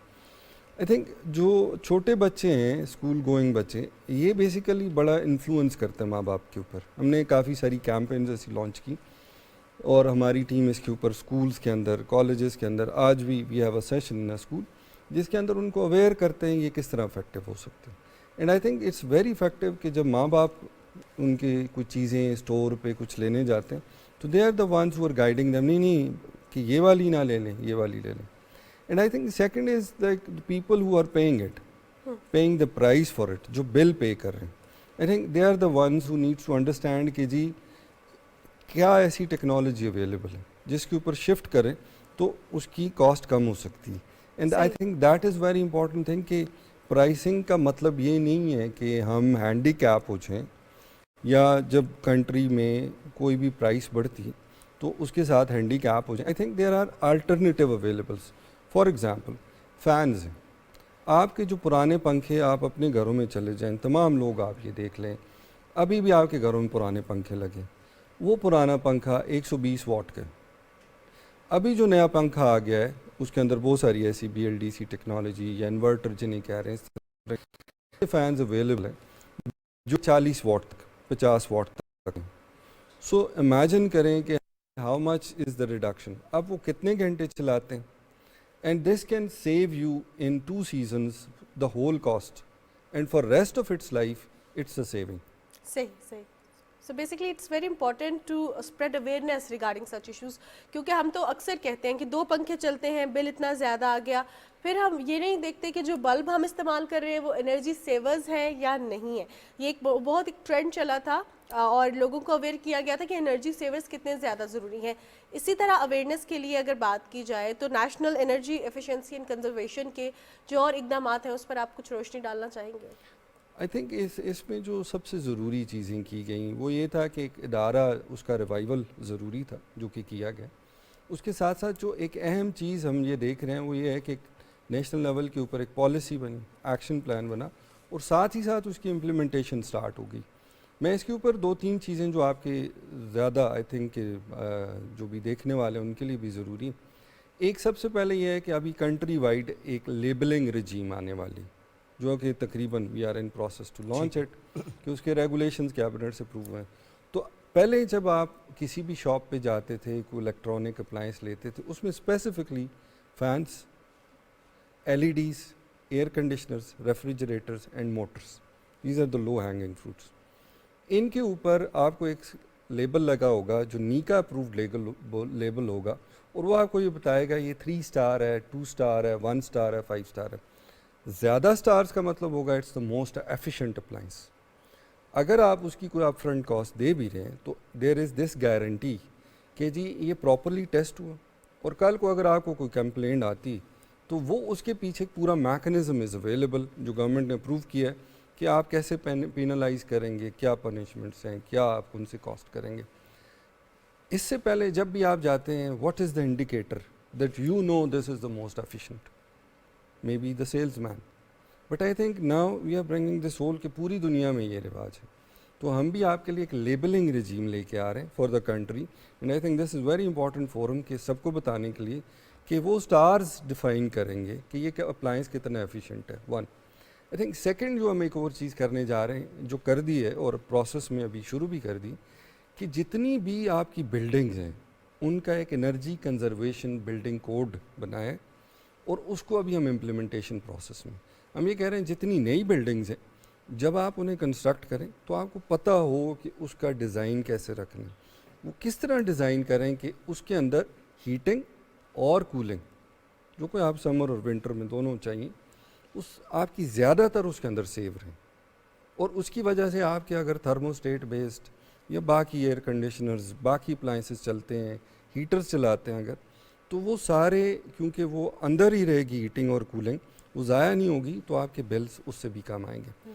D: آئی تھنک جو چھوٹے بچے ہیں, اسکول گوئنگ بچے, یہ بیسیکلی بڑا انفلوئنس کرتے ہیں ماں باپ کے اوپر. ہم نے کافی ساری کیمپینز ایسی لانچ کی اور ہماری ٹیم اس کے اوپر اسکولس کے اندر, کالجز کے اندر, آج بھی we have a session in school جس کے اندر ان کو اویئر کرتے ہیں یہ کس طرح افیکٹو ہو سکتے ہیں. And I think it's very effective کہ جب ماں باپ ان کے کچھ چیزیں اسٹور پہ کچھ لینے جاتے ہیں تو they are the ones who are guiding them, نہیں کہ یہ والی نہ لے لیں, یہ والی لے لیں. And I think second is like people who are paying it, paying the price for it, جو بل پے کر رہے ہیں. I think they are the ones who needs to understand کہ جی کیا ایسی ٹیکنالوجی اویلیبل ہے جس کے اوپر شفٹ کریں تو اس کی کاسٹ کم ہو سکتی ہے. And I think that is very important thing کہ پرائسنگ کا مطلب یہ نہیں ہے کہ ہم ہینڈی کیپ ہو جائیں یا جب کنٹری میں کوئی بھی پرائس بڑھتی تو اس کے ساتھ ہینڈی کیپ ہو جائیں. I think there are alternative availables. For example fans ہیں. آپ کے جو پرانے پنکھے آپ اپنے گھروں میں چلے جائیں, تمام لوگ آپ یہ دیکھ لیں, ابھی بھی آپ کے گھروں میں پرانے پنکھے لگے, وہ پرانا پنکھا 120 واٹ کا. ابھی جو نیا پنکھا آ گیا ہے اس کے اندر بہت ساری ایسی BLDC ٹیکنالوجی یا انورٹر جنہیں کہہ رہے ہیں, فینز اویلیبل ہیں جو 40 واٹ تک 50 واٹ تک ہیں. سو امیجن کریں کہ how much is the reduction. اب وہ کتنے گھنٹے چلاتے ہیں, and this can save you in 2 seasons the whole cost, and for rest of its life it's a saving.
B: صحیح. So basically it's very important to spread awareness regarding such issues, کیونکہ ہم تو اکثر کہتے ہیں کہ 2 پنکھے چلتے ہیں, بل اتنا زیادہ آ گیا, پھر ہم یہ نہیں دیکھتے کہ جو بلب ہم استعمال کر رہے ہیں وہ انرجی سیورز ہیں یا نہیں ہے. یہ ایک بہت ایک ٹرینڈ چلا تھا اور لوگوں کو اویئر کیا گیا تھا کہ انرجی سیورز کتنے زیادہ ضروری ہیں. اسی طرح اویئرنیس کے لیے اگر بات کی جائے تو national energy efficiency and conservation کے جو اور اقدامات ہیں اس پر آپ کچھ روشنی ڈالنا چاہیں گے؟
D: آئی تھنک اس میں جو سب سے ضروری چیزیں کی گئیں وہ یہ تھا کہ ایک ادارہ اس کا ریوائول ضروری تھا جو کہ کیا گیا. اس کے ساتھ ساتھ جو ایک اہم چیز ہم یہ دیکھ رہے ہیں وہ یہ ہے کہ ایک نیشنل لیول کے اوپر ایک پالیسی بنی, ایکشن پلان بنا, اور ساتھ ہی ساتھ اس کی امپلیمنٹیشن سٹارٹ ہو گئی. میں اس کے اوپر 2-3 چیزیں جو آپ کے زیادہ آئی تھنک جو بھی دیکھنے والے ہیں ان کے لیے بھی ضروری. ایک سب سے پہلے یہ ہے کہ ابھی کنٹری وائڈ ایک لیبلنگ رجیم آنے والی جو کہ تقریباً we are in process to launch it, کہ اس کے ریگولیشنز کیبنٹ سے اپروو ہوئے ہیں. تو پہلے جب آپ کسی بھی شاپ پہ جاتے تھے, کوئی الیکٹرانک اپلائنس لیتے تھے, اس میں specifically fans, LEDs, air conditioners, refrigerators and motors, these are the low hanging fruits. ان کے اوپر آپ کو ایک لیبل لگا ہوگا جو نیکا اپرووڈ لیبل ہوگا, اور وہ آپ کو یہ بتائے گا یہ 3 اسٹار ہے, 2 اسٹار ہے, 1 اسٹار ہے, 5 اسٹار ہے. زیادہ سٹارز کا مطلب ہوگا it's the most efficient appliance. اگر آپ اس کی کوئی آپ فرنٹ کاسٹ دے بھی رہے ہیں تو دیر از دس گارنٹی کہ جی یہ پراپرلی ٹیسٹ ہوا, اور کل کو اگر آپ کو کوئی کمپلینٹ آتی تو وہ اس کے پیچھے پورا میکنزم از اویلیبل جو گورنمنٹ نے اپروو کیا ہے کہ آپ کیسے پینلائز کریں گے, کیا پنشمنٹس ہیں, کیا آپ ان سے کاسٹ کریں گے. اس سے پہلے جب بھی آپ جاتے ہیں what is the indicator that you know this is the most efficient, maybe the salesman. But I think now we are bringing this whole کہ پوری دنیا میں یہ رواج ہے, تو ہم بھی آپ کے لیے ایک لیبلنگ رجیم لے کے آ رہے ہیں for the country, and I think this is very important forum کہ سب کو بتانے کے لیے کہ وہ اسٹارز ڈیفائن کریں گے کہ یہ اپلائنس کتنا ایفیشینٹ ہے. 1 آئی تھنک سیکنڈ جو ہم ایک اور چیز کرنے جا رہے ہیں جو کر دی ہے اور پروسیس میں ابھی شروع بھی کر دی, کہ جتنی بھی آپ کی بلڈنگز ہیں ان کا ایک انرجی کنزرویشن بلڈنگ کوڈ بنائے, اور اس کو ابھی ہم امپلیمنٹیشن پروسیس میں ہم یہ کہہ رہے ہیں جتنی نئی بلڈنگز ہیں جب آپ انہیں کنسٹرکٹ کریں تو آپ کو پتہ ہو کہ اس کا ڈیزائن کیسے رکھنا ہے, وہ کس طرح ڈیزائن کریں کہ اس کے اندر ہیٹنگ اور کولنگ جو کوئی آپ سمر اور ونٹر میں دونوں چاہیے, اس آپ کی زیادہ تر اس کے اندر سیو رہیں. اور اس کی وجہ سے آپ کے اگر تھرموسٹیٹ بیسڈ یا باقی ایئر کنڈیشنرز, باقی اپلائنسز چلتے ہیں, ہیٹرز چلاتے ہیں اگر, تو وہ سارے کیونکہ وہ اندر ہی رہے گی ہیٹنگ اور کولنگ, وہ ضائع نہیں ہوگی, تو آپ کے بلز اس سے بھی کم آئیں گے.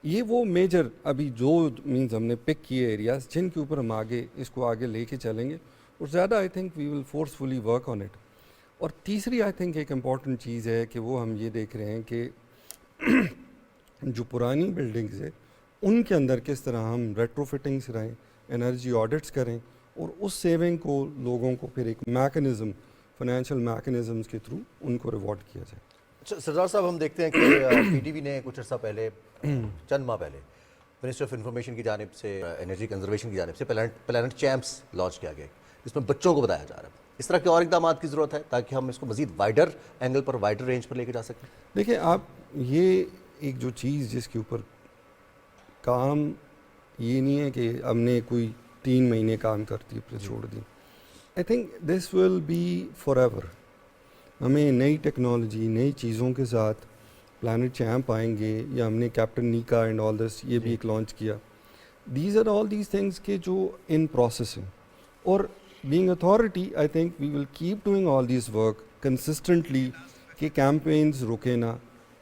D: یہ وہ میجر ابھی جو مینز ہم نے پک کیے ایریاز جن کے اوپر ہم آگے اس کو آگے لے کے چلیں گے, اور زیادہ I think we will forcefully work on it. اور تیسری آئی تھنک ایک امپورٹنٹ چیز ہے کہ وہ ہم یہ دیکھ رہے ہیں کہ جو پرانی بلڈنگز ہے ان کے اندر کس طرح ہم ریٹرو فٹنگس رہیں, انرجی آڈٹس کریں, اور اس سیونگ کو لوگوں کو پھر ایک میکنزم فائنینشیل میکنزمز کے تھرو ان کو ریوارڈ کیا جائے.
A: اچھا سردار صاحب, ہم دیکھتے ہیں کہ PTV نے کچھ عرصہ پہلے, چند ماہ پہلے, منسٹر آف انفارمیشن کی جانب سے, انرجی کنزرویشن کی جانب سے پلانٹ چیمپس لانچ کیا گیا, جس میں بچوں کو بتایا جا رہا ہے. اس طرح کے اور اقدامات کی ضرورت ہے تاکہ ہم اس کو مزید وائڈر اینگل پر, وائڈر رینج پر لے کے جا سکیں.
D: دیکھیں آپ, یہ ایک جو چیز جس کے اوپر کام یہ نہیں ہے کہ ہم نے کوئی 3 مہینے کام کرتی پھر چھوڑ دی. I think this will be forever. ہمیں نئی ٹیکنالوجی, نئی چیزوں کے ساتھ پلانٹ چیمپ آئیں گے, یا ہم نے کیپٹن نیکا اینڈ آل دس یہ بھی ایک لانچ کیا. These are all these things کے جو ان پروسیس ہیں, اور being authority I think we will keep doing all these work consistently کہ کیمپینز رکے نہ,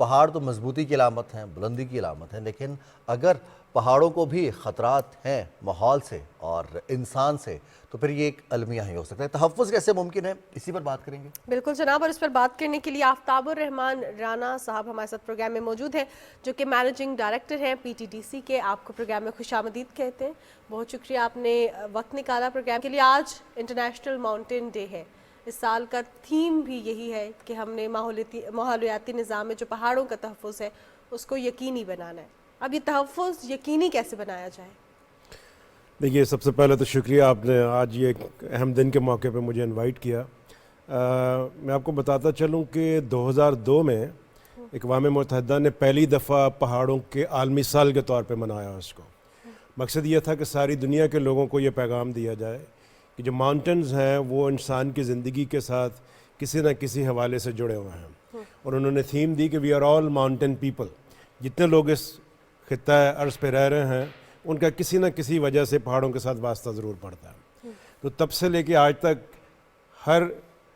A: پہاڑ تو مضبوطی کی علامت ہیں، بلندی کی علامت ہیں، لیکن اگر پہاڑوں کو بھی خطرات ہیں ماحول سے اور انسان سے تو پھر یہ ایک المیہ ہی ہو سکتا ہے۔ تحفظ کیسے ممکن ہے، اسی پر بات کریں گے۔
B: بالکل جناب، اور اس پر بات کرنے کے لیے آفتاب الرحمان رانا صاحب ہمارے ساتھ پروگرام میں موجود ہیں، جو کہ مینیجنگ ڈائریکٹر ہیں PTDC کے۔ آپ کو پروگرام میں خوش آمدید کہتے ہیں، بہت شکریہ آپ نے وقت نکالا پروگرام کے لیے۔ آج انٹرنیشنل ماؤنٹین ڈے ہے، اس سال کا تھیم بھی یہی ہے کہ ہم نے ماحولیاتی نظام میں جو پہاڑوں کا تحفظ ہے اس کو یقینی بنانا ہے۔ اب یہ تحفظ یقینی کیسے بنایا جائے؟
E: دیکھیے، سب سے پہلے تو شکریہ آپ نے آج یہ ایک اہم دن کے موقع پہ مجھے انوائٹ کیا۔ میں آپ کو بتاتا چلوں کہ 2002 میں اقوام متحدہ نے پہلی دفعہ پہاڑوں کے عالمی سال کے طور پہ منایا اس کو۔ مقصد یہ تھا کہ ساری دنیا کے لوگوں کو یہ پیغام دیا جائے کہ جو ماؤنٹنز ہیں وہ انسان کی زندگی کے ساتھ کسی نہ کسی حوالے سے جڑے ہوئے ہیں، اور انہوں نے تھیم دی کہ we are all mountain people. جتنے لوگ اس خطہ ارض پہ رہ رہے ہیں ان کا کسی نہ کسی وجہ سے پہاڑوں کے ساتھ واسطہ ضرور پڑتا ہے۔ تو تب سے لے کے آج تک ہر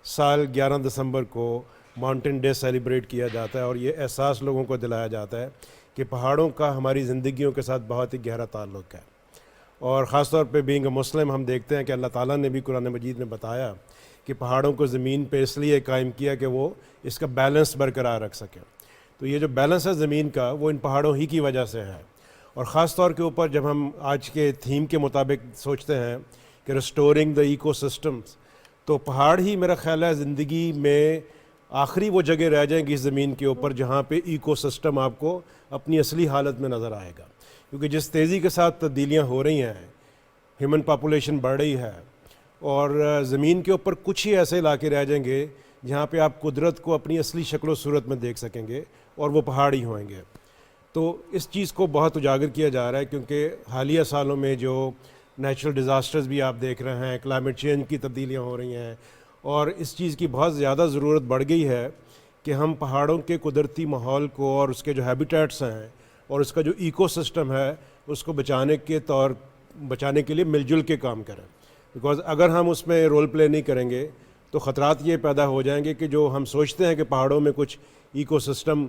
E: سال 11 دسمبر کو ماؤنٹین ڈے سیلیبریٹ کیا جاتا ہے، اور یہ احساس لوگوں کو دلایا جاتا ہے کہ پہاڑوں کا ہماری زندگیوں کے ساتھ بہت ہی گہرا تعلق ہے۔ اور خاص طور پہ بینگ اے مسلم ہم دیکھتے ہیں کہ اللہ تعالیٰ نے بھی قرآن مجید میں بتایا کہ پہاڑوں کو زمین پہ اس لیے قائم کیا کہ وہ اس کا بیلنس برقرار رکھ سکیں۔ تو یہ جو بیلنس ہے زمین کا وہ ان پہاڑوں ہی کی وجہ سے ہے۔ اور خاص طور کے اوپر جب ہم آج کے تھیم کے مطابق سوچتے ہیں کہ ریسٹورنگ دا ایکو سسٹمز، تو پہاڑ ہی میرا خیال ہے زندگی میں آخری وہ جگہ رہ جائیں گی اس زمین کے اوپر جہاں پہ ایکو سسٹم آپ کو اپنی اصلی حالت میں نظر آئے گا، کیونکہ جس تیزی کے ساتھ تبدیلیاں ہو رہی ہیں، ہیومن پاپولیشن بڑھ رہی ہے، اور زمین کے اوپر کچھ ہی ایسے علاقے رہ جائیں گے جہاں پہ آپ قدرت کو اپنی اصلی شکل و صورت میں دیکھ سکیں گے، اور وہ پہاڑ ہی ہوئیں گے۔ تو اس چیز کو بہت اجاگر کیا جا رہا ہے، کیونکہ حالیہ سالوں میں جو نیچرل ڈیزاسٹرز بھی آپ دیکھ رہے ہیں، کلائمیٹ چینج کی تبدیلیاں ہو رہی ہیں، اور اس چیز کی بہت زیادہ ضرورت بڑھ گئی ہے کہ ہم پہاڑوں کے قدرتی ماحول کو اور اس کے جو ہیبیٹیٹس ہیں اور اس کا جو ایکو سسٹم ہے اس کو بچانے کے لیے مل جل کے کام کریں۔ بیکاز اگر ہم اس میں رول پلے نہیں کریں گے تو خطرات یہ پیدا ہو جائیں گے کہ جو ہم سوچتے ہیں کہ پہاڑوں میں کچھ ایکو سسٹم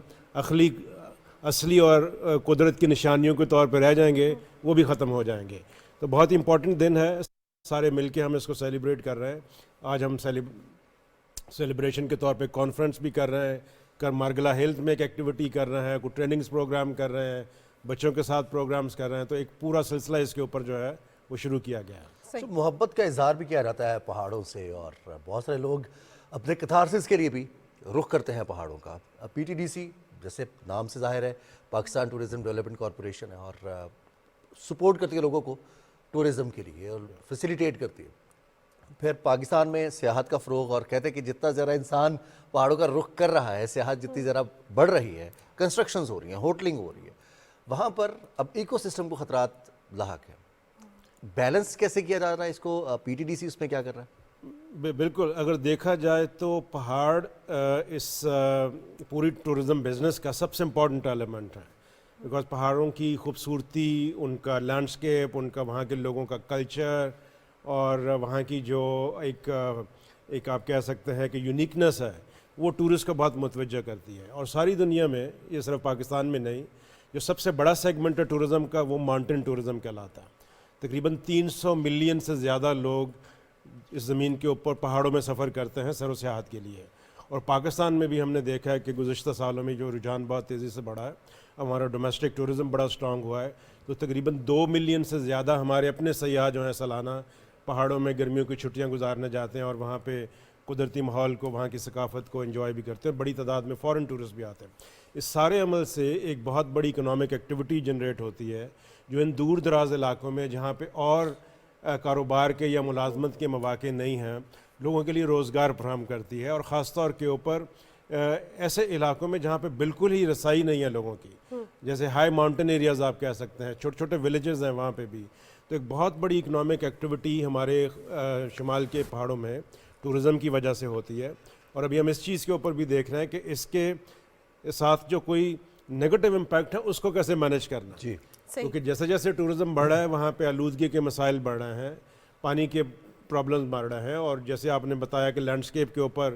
E: اصلی اور قدرت کی نشانیوں کے طور پہ رہ جائیں گے، وہ بھی ختم ہو جائیں گے۔ تو بہت امپورٹنٹ دن ہے، سارے مل کے ہم اس کو سیلیبریٹ کر رہے ہیں۔ آج ہم سیلیبریشن کے طور پہ کانفرنس بھی کر رہے ہیں، مارگلا ہیلتھ میں ایک ایکٹیویٹی کر رہے ہیں، کوئی ٹریننگز پروگرام کر رہے ہیں، بچوں کے ساتھ پروگرامز کر رہے ہیں۔ تو ایک پورا سلسلہ اس کے اوپر جو ہے وہ شروع کیا گیا ہے۔
A: تو محبت کا اظہار بھی کیا جاتا ہے پہاڑوں سے، اور بہت سارے لوگ اپنے کتھارسس کے لیے بھی رخ کرتے ہیں پہاڑوں کا۔ PTDC جیسے نام سے ظاہر ہے پاکستان ٹورزم ڈیولپمنٹ کارپوریشن ہے، اور سپورٹ کرتی ہے لوگوں کو ٹورزم کے لیے اور فیسیلیٹیٹ کرتی ہے۔ پھر پاکستان میں سیاحت کا فروغ، اور کہتے ہیں کہ جتنا ذرا انسان پہاڑوں کا رخ کر رہا ہے، سیاحت جتنی ذرا بڑھ رہی ہے، کنسٹرکشنز ہو رہی ہیں، ہوٹلنگ ہو رہی ہے، وہاں پر اب ایکو سسٹم کو خطرات لاحق ہیں۔ بیلنس کیسے کیا جا رہا ہے اس کو؟ PTDC اس میں کیا کر رہا ہے؟
E: بالکل، اگر دیکھا جائے تو پہاڑ اس پوری ٹورزم بزنس کا سب سے امپورٹنٹ ایلیمنٹ ہے، بیکاز پہاڑوں کی خوبصورتی، ان کا لینڈسکیپ، ان کا وہاں کے لوگوں کا کلچر، اور وہاں کی جو ایک آپ کہہ سکتے ہیں کہ یونیکنس ہے، وہ ٹورسٹ کو بہت متوجہ کرتی ہے۔ اور ساری دنیا میں، یہ صرف پاکستان میں نہیں، جو سب سے بڑا سیگمنٹ ہے ٹورزم کا وہ ماؤنٹین ٹورزم کہلاتا ہے۔ تقریباً 300 ملین سے زیادہ لوگ اس زمین کے اوپر پہاڑوں میں سفر کرتے ہیں سیر و سیاحت کے لیے، اور پاکستان میں بھی ہم نے دیکھا ہے کہ گزشتہ سالوں میں جو رجحان بہت تیزی سے بڑھا ہے، ہمارا ڈومیسٹک ٹورزم بڑا سٹرانگ ہوا ہے۔ تو تقریباً 2 ملین سے زیادہ ہمارے اپنے سیاح جو ہیں سالانہ پہاڑوں میں گرمیوں کی چھٹیاں گزارنے جاتے ہیں، اور وہاں پہ قدرتی ماحول کو، وہاں کی ثقافت کو انجوائے بھی کرتے ہیں۔ بڑی تعداد میں فارن ٹورسٹ بھی آتے ہیں۔ اس سارے عمل سے ایک بہت بڑی اکنامک ایکٹیویٹی جنریٹ ہوتی ہے، جو ان دور دراز علاقوں میں جہاں پہ اور کاروبار کے یا ملازمت کے مواقع نہیں ہیں، لوگوں کے لیے روزگار فراہم کرتی ہے۔ اور خاص طور کے اوپر ایسے علاقوں میں جہاں پہ بالکل ہی رسائی نہیں ہے لوگوں کی، جیسے ہائی ماؤنٹین ایریاز آپ کہہ سکتے ہیں، چھوٹے چھوٹے ولیجز ہیں وہاں پہ بھی۔ تو ایک بہت بڑی اکنامک ایکٹیویٹی ہمارے شمال کے پہاڑوں میں ٹورزم کی وجہ سے ہوتی ہے۔ اور ابھی ہم اس چیز کے اوپر بھی دیکھ رہے ہیں کہ اس کے ساتھ جو کوئی نیگیٹو امپیکٹ ہے اس کو کیسے مینیج کرنا،
A: جی،
E: کیونکہ جیسے جیسے ٹورزم بڑھ رہا ہے وہاں پہ آلودگی کے مسائل بڑھ رہے ہیں، پانی کے پرابلمز بڑھ رہے ہیں، اور جیسے آپ نے بتایا کہ لینڈسکیپ کے اوپر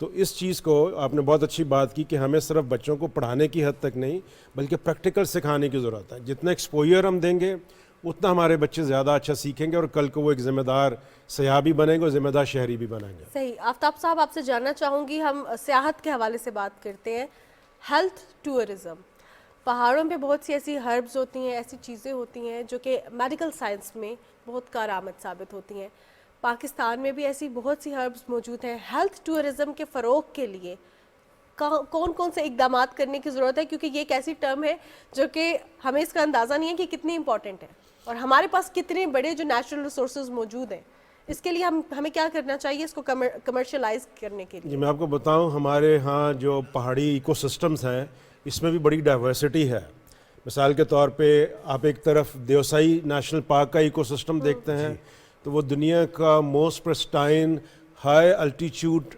E: تو اس چیز کو آپ نے بہت اچھی بات کی کہ ہمیں صرف بچوں کو پڑھانے کی حد تک نہیں بلکہ پریکٹیکل سکھانے کی ضرورت ہے. جتنا ایکسپوئر ہم دیں گے اتنا ہمارے بچے زیادہ اچھا سیکھیں گے اور کل کو وہ ایک ذمہ دار سیاح بھی بنیں گے اور ذمہ دار شہری بھی بنیں گے.
B: صحیح. آفتاب صاحب آپ سے جاننا چاہوں گی, ہم سیاحت کے حوالے سے بات کرتے ہیں, ہیلتھ ٹورزم. پہاڑوں پہ بہت سی ایسی ہربز ہوتی ہیں, ایسی چیزیں ہوتی ہیں جو کہ میڈیکل سائنس میں بہت کارآمد ثابت ہوتی ہیں. پاکستان میں بھی ایسی بہت سی ہربز موجود ہیں. ہیلتھ ٹورزم کے فروغ کے لیے کون کون سے اقدامات کرنے کی ضرورت ہے, کیونکہ یہ ایک ایسی ٹرم ہے جو کہ ہمیں اس کا اندازہ نہیں ہے کہ کتنی امپورٹنٹ ہے اور ہمارے پاس کتنے بڑے جو نیچرل ریسورسز موجود ہیں. اس کے لیے ہمیں کیا کرنا چاہیے اس کو کمرشلائز کرنے کے لیے؟
E: جی میں آپ کو بتاؤں, ہمارے ہاں جو پہاڑی ایکو سسٹمز ہیں اس میں بھی بڑی ڈائیورسٹی ہے. مثال کے طور پہ آپ ایک طرف دیوسائی نیشنل پارک کا ایکو سسٹم دیکھتے ہیں تو وہ دنیا کا موسٹ پرسٹائن ہائی الٹیچیوڈ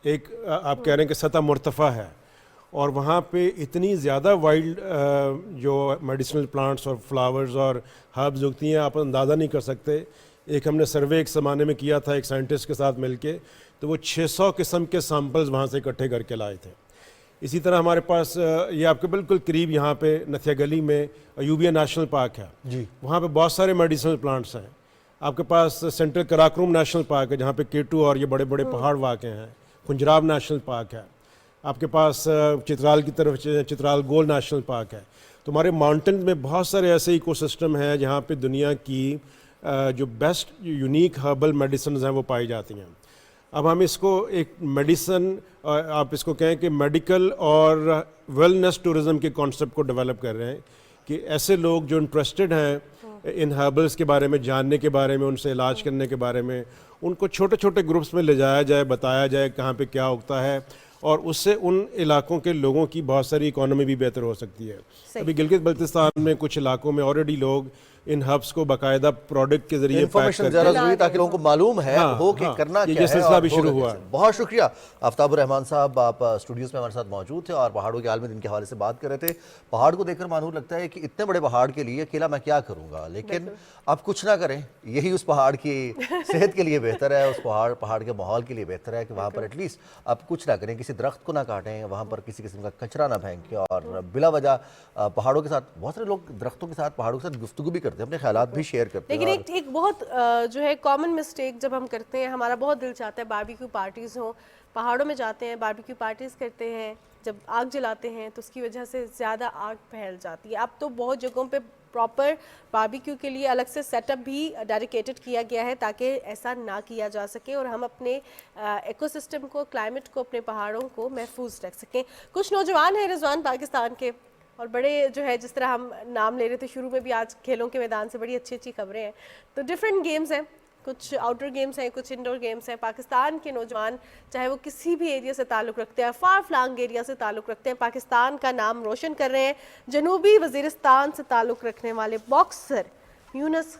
E: ایک آپ کہہ رہے ہیں کہ سطح مرتفع ہے, اور وہاں پہ اتنی زیادہ وائلڈ جو میڈیسنل پلانٹس اور فلاورز اور ہربز اگتی ہیں آپ اندازہ نہیں کر سکتے. ایک ہم نے سروے ایک زمانے میں کیا تھا ایک سائنٹسٹ کے ساتھ مل کے, تو وہ 600 قسم کے سیمپلز وہاں سے اکٹھے کر کے لائے تھے. اسی طرح ہمارے پاس یہ آپ کے بالکل قریب یہاں پہ نتھیا گلی میں ایوبیا نیشنل پارک ہے جی, وہاں پہ بہت سارے میڈیسنل پلانٹس ہیں. آپ کے پاس سینٹرل کراکروم نیشنل پارک ہے جہاں پہ کیٹو اور یہ بڑے بڑے پہاڑ واقع ہیں. خنجراب نیشنل پارک ہے. آپ کے پاس چترال کی طرف چترال گول نیشنل پارک ہے. تو ہمارے ماؤنٹنز میں بہت سارے ایسے ایکو سسٹم ہیں جہاں پہ دنیا کی جو بیسٹ یونیک ہربل میڈیسنز ہیں وہ پائی جاتی ہیں. اب ہم اس کو ایک میڈیسن آپ اس کو کہیں کہ میڈیکل اور ویلنس ٹورزم کے کانسیپٹ کو ڈیولپ کر رہے ہیں کہ ایسے لوگ جو انٹرسٹڈ ہیں ان ہربلز کے بارے میں جاننے کے بارے میں, ان سے علاج کرنے کے بارے میں, ان کو چھوٹے چھوٹے گروپس میں لے جایا جائے, بتایا جائے کہاں پہ کیا اگتا ہے, اور اس سے ان علاقوں کے لوگوں کی بہت ساری اکانومی بھی بہتر ہو سکتی ہے. ابھی گلگت بلتستان میں کچھ علاقوں میں آلریڈی لوگ ان ہبس کو باقاعدہ پروڈکٹ کے ذریعے
A: انفارمیشن زیادہ ضروری تاکہ لوگوں کو معلوم ہے ہو کہ کرنا کیا ہے.
E: یہ سلسلہ بھی شروع ہوا ہے.
A: بہت شکریہ آفتاب الرحمان صاحب, آپ اسٹوڈیوز میں ہمارے ساتھ موجود تھے اور پہاڑوں کے عالمی دن کے حوالے سے بات کر رہے تھے. پہاڑ کو دیکھ کر معلوم لگتا ہے کہ اتنے بڑے پہاڑ کے لیے اکیلا میں کیا کروں گا, لیکن اب کچھ نہ کریں, یہی اس پہاڑ کی صحت کے لیے بہتر ہے, اس پہاڑ کے ماحول کے لیے بہتر ہے کہ وہاں پر ایٹ لیسٹ اب کچھ نہ کریں, کسی درخت کو نہ کاٹیں, وہاں پر کسی قسم کا کچرا نہ پھینکیں, اور بلا وجہ پہاڑوں کے ساتھ بہت سارے لوگ درختوں کے ساتھ پہاڑوں کے ساتھ گفتگو بھی کرتے ہیں, اپنے خیالات بھی شیئر کرتے ہیں.
B: لیکن ایک بہت جو ہے کامن مسٹیک جب ہم کرتے ہیں, ہمارا بہت دل چاہتا ہے باربیکیو پارٹیز ہوں, پہاڑوں میں جاتے ہیں باربیکیو پارٹیز کرتے ہیں, جب آگ جلاتے ہیں تو اس کی وجہ سے زیادہ آگ پھیل جاتی ہے. اب تو بہت جگہوں پہ پراپر باربیکیو کے لیے الگ سے سیٹ اپ بھی ڈیڈیکیٹڈ کیا گیا ہے تاکہ ایسا نہ کیا جا سکے اور ہم اپنے ایکو سسٹم کو, کلائمیٹ کو, اپنے پہاڑوں کو محفوظ رکھ سکیں. کچھ نوجوان ہیں رضوان پاکستان کے, اور بڑے جو ہے جس طرح ہم نام لے رہے تھے شروع میں بھی, آج کھیلوں کے میدان سے بڑی اچھی اچھی خبریں ہیں. تو ڈفرینٹ گیمز ہیں, کچھ آؤٹ ڈور گیمز ہیں, کچھ انڈور گیمز ہیں. پاکستان کے نوجوان چاہے وہ کسی بھی ایریا سے تعلق رکھتے ہیں, فار فلانگ ایریا سے تعلق رکھتے ہیں, پاکستان کا نام روشن کر رہے ہیں. جنوبی وزیرستان سے تعلق رکھنے والے باکسر یونس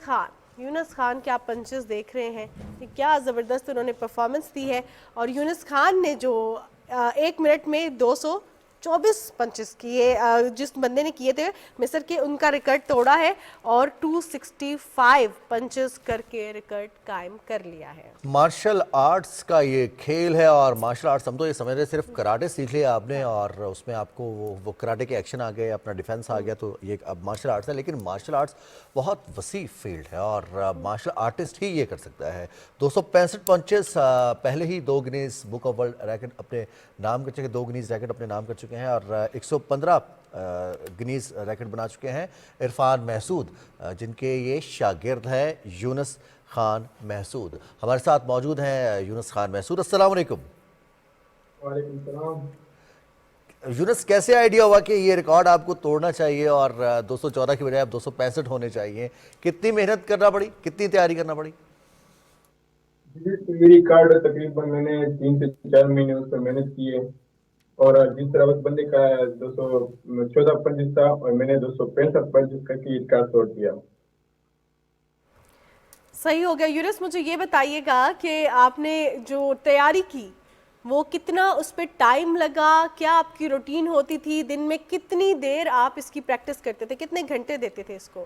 B: خان کے آپ پنچز دیکھ رہے ہیں, کیا زبردست انہوں نے پرفارمنس دی ہے. اور یونس خان نے جو 1 منٹ میں 224 پنچز کیے, جس بندے نے کیے تھے مصر کے, ان کا ریکارڈ توڑا ہے اور 265 پنچز کر کے ریکارڈ قائم کر لیا ہے.
A: مارشل آرٹس کا یہ کھیل ہے, اور مارشل آرٹس ہم تو یہ سمجھ رہے صرف کراٹے سیکھ لیا آپ نے اور اس میں آپ کو وہ کراٹے کے ایکشن آ گئے, اپنا ڈیفنس آ گیا, تو یہ اب مارشل آرٹس ہے. لیکن مارشل آرٹس بہت وسیع فیلڈ ہے اور مارشل آرٹسٹ ہی یہ کر سکتا ہے. 265 پنچز, پہلے ہی 2 Guinness book of world record اپنے نام کر چکے, 2 گنیز ریکارڈ اپنے نام کر چکے ہیں, اور 115 گنیز ریکارڈ بنا چکے ہیں عرفان محسود, جن کے یہ شاگرد ہیں یونس خان محسود. ہمارے ساتھ موجود ہیں یونس خان محسود. السلام علیکم.
F: وعلیکم السلام.
A: یونس, کیسے آئیڈیا ہوا کہ یہ ریکارڈ آپ کو توڑنا چاہیے اور 214 کی بجائے اب 265 ہونے چاہیے؟ کتنی محنت کرنا پڑی, کتنی تیاری کرنا پڑی؟
F: میری ریکارڈ تقریباً میں نے 3 سے 4 مہینے اس پر محنت کی ہے, اور جس طرح اس بندے کا 214 پنچز تھا اور میں نے 265 پنچز کر کے ریکارڈ توڑ دیا.
B: صحیح ہو گیا. یونس, مجھے یہ بتائیے گا کہ آپ نے جو تیاری کی وہ کتنا اس پہ ٹائم لگا, کیا آپ کی روٹین ہوتی تھی, دن میں کتنی دیر آپ اس کی پریکٹس کرتے تھے, کتنے گھنٹے دیتے تھے اس کو؟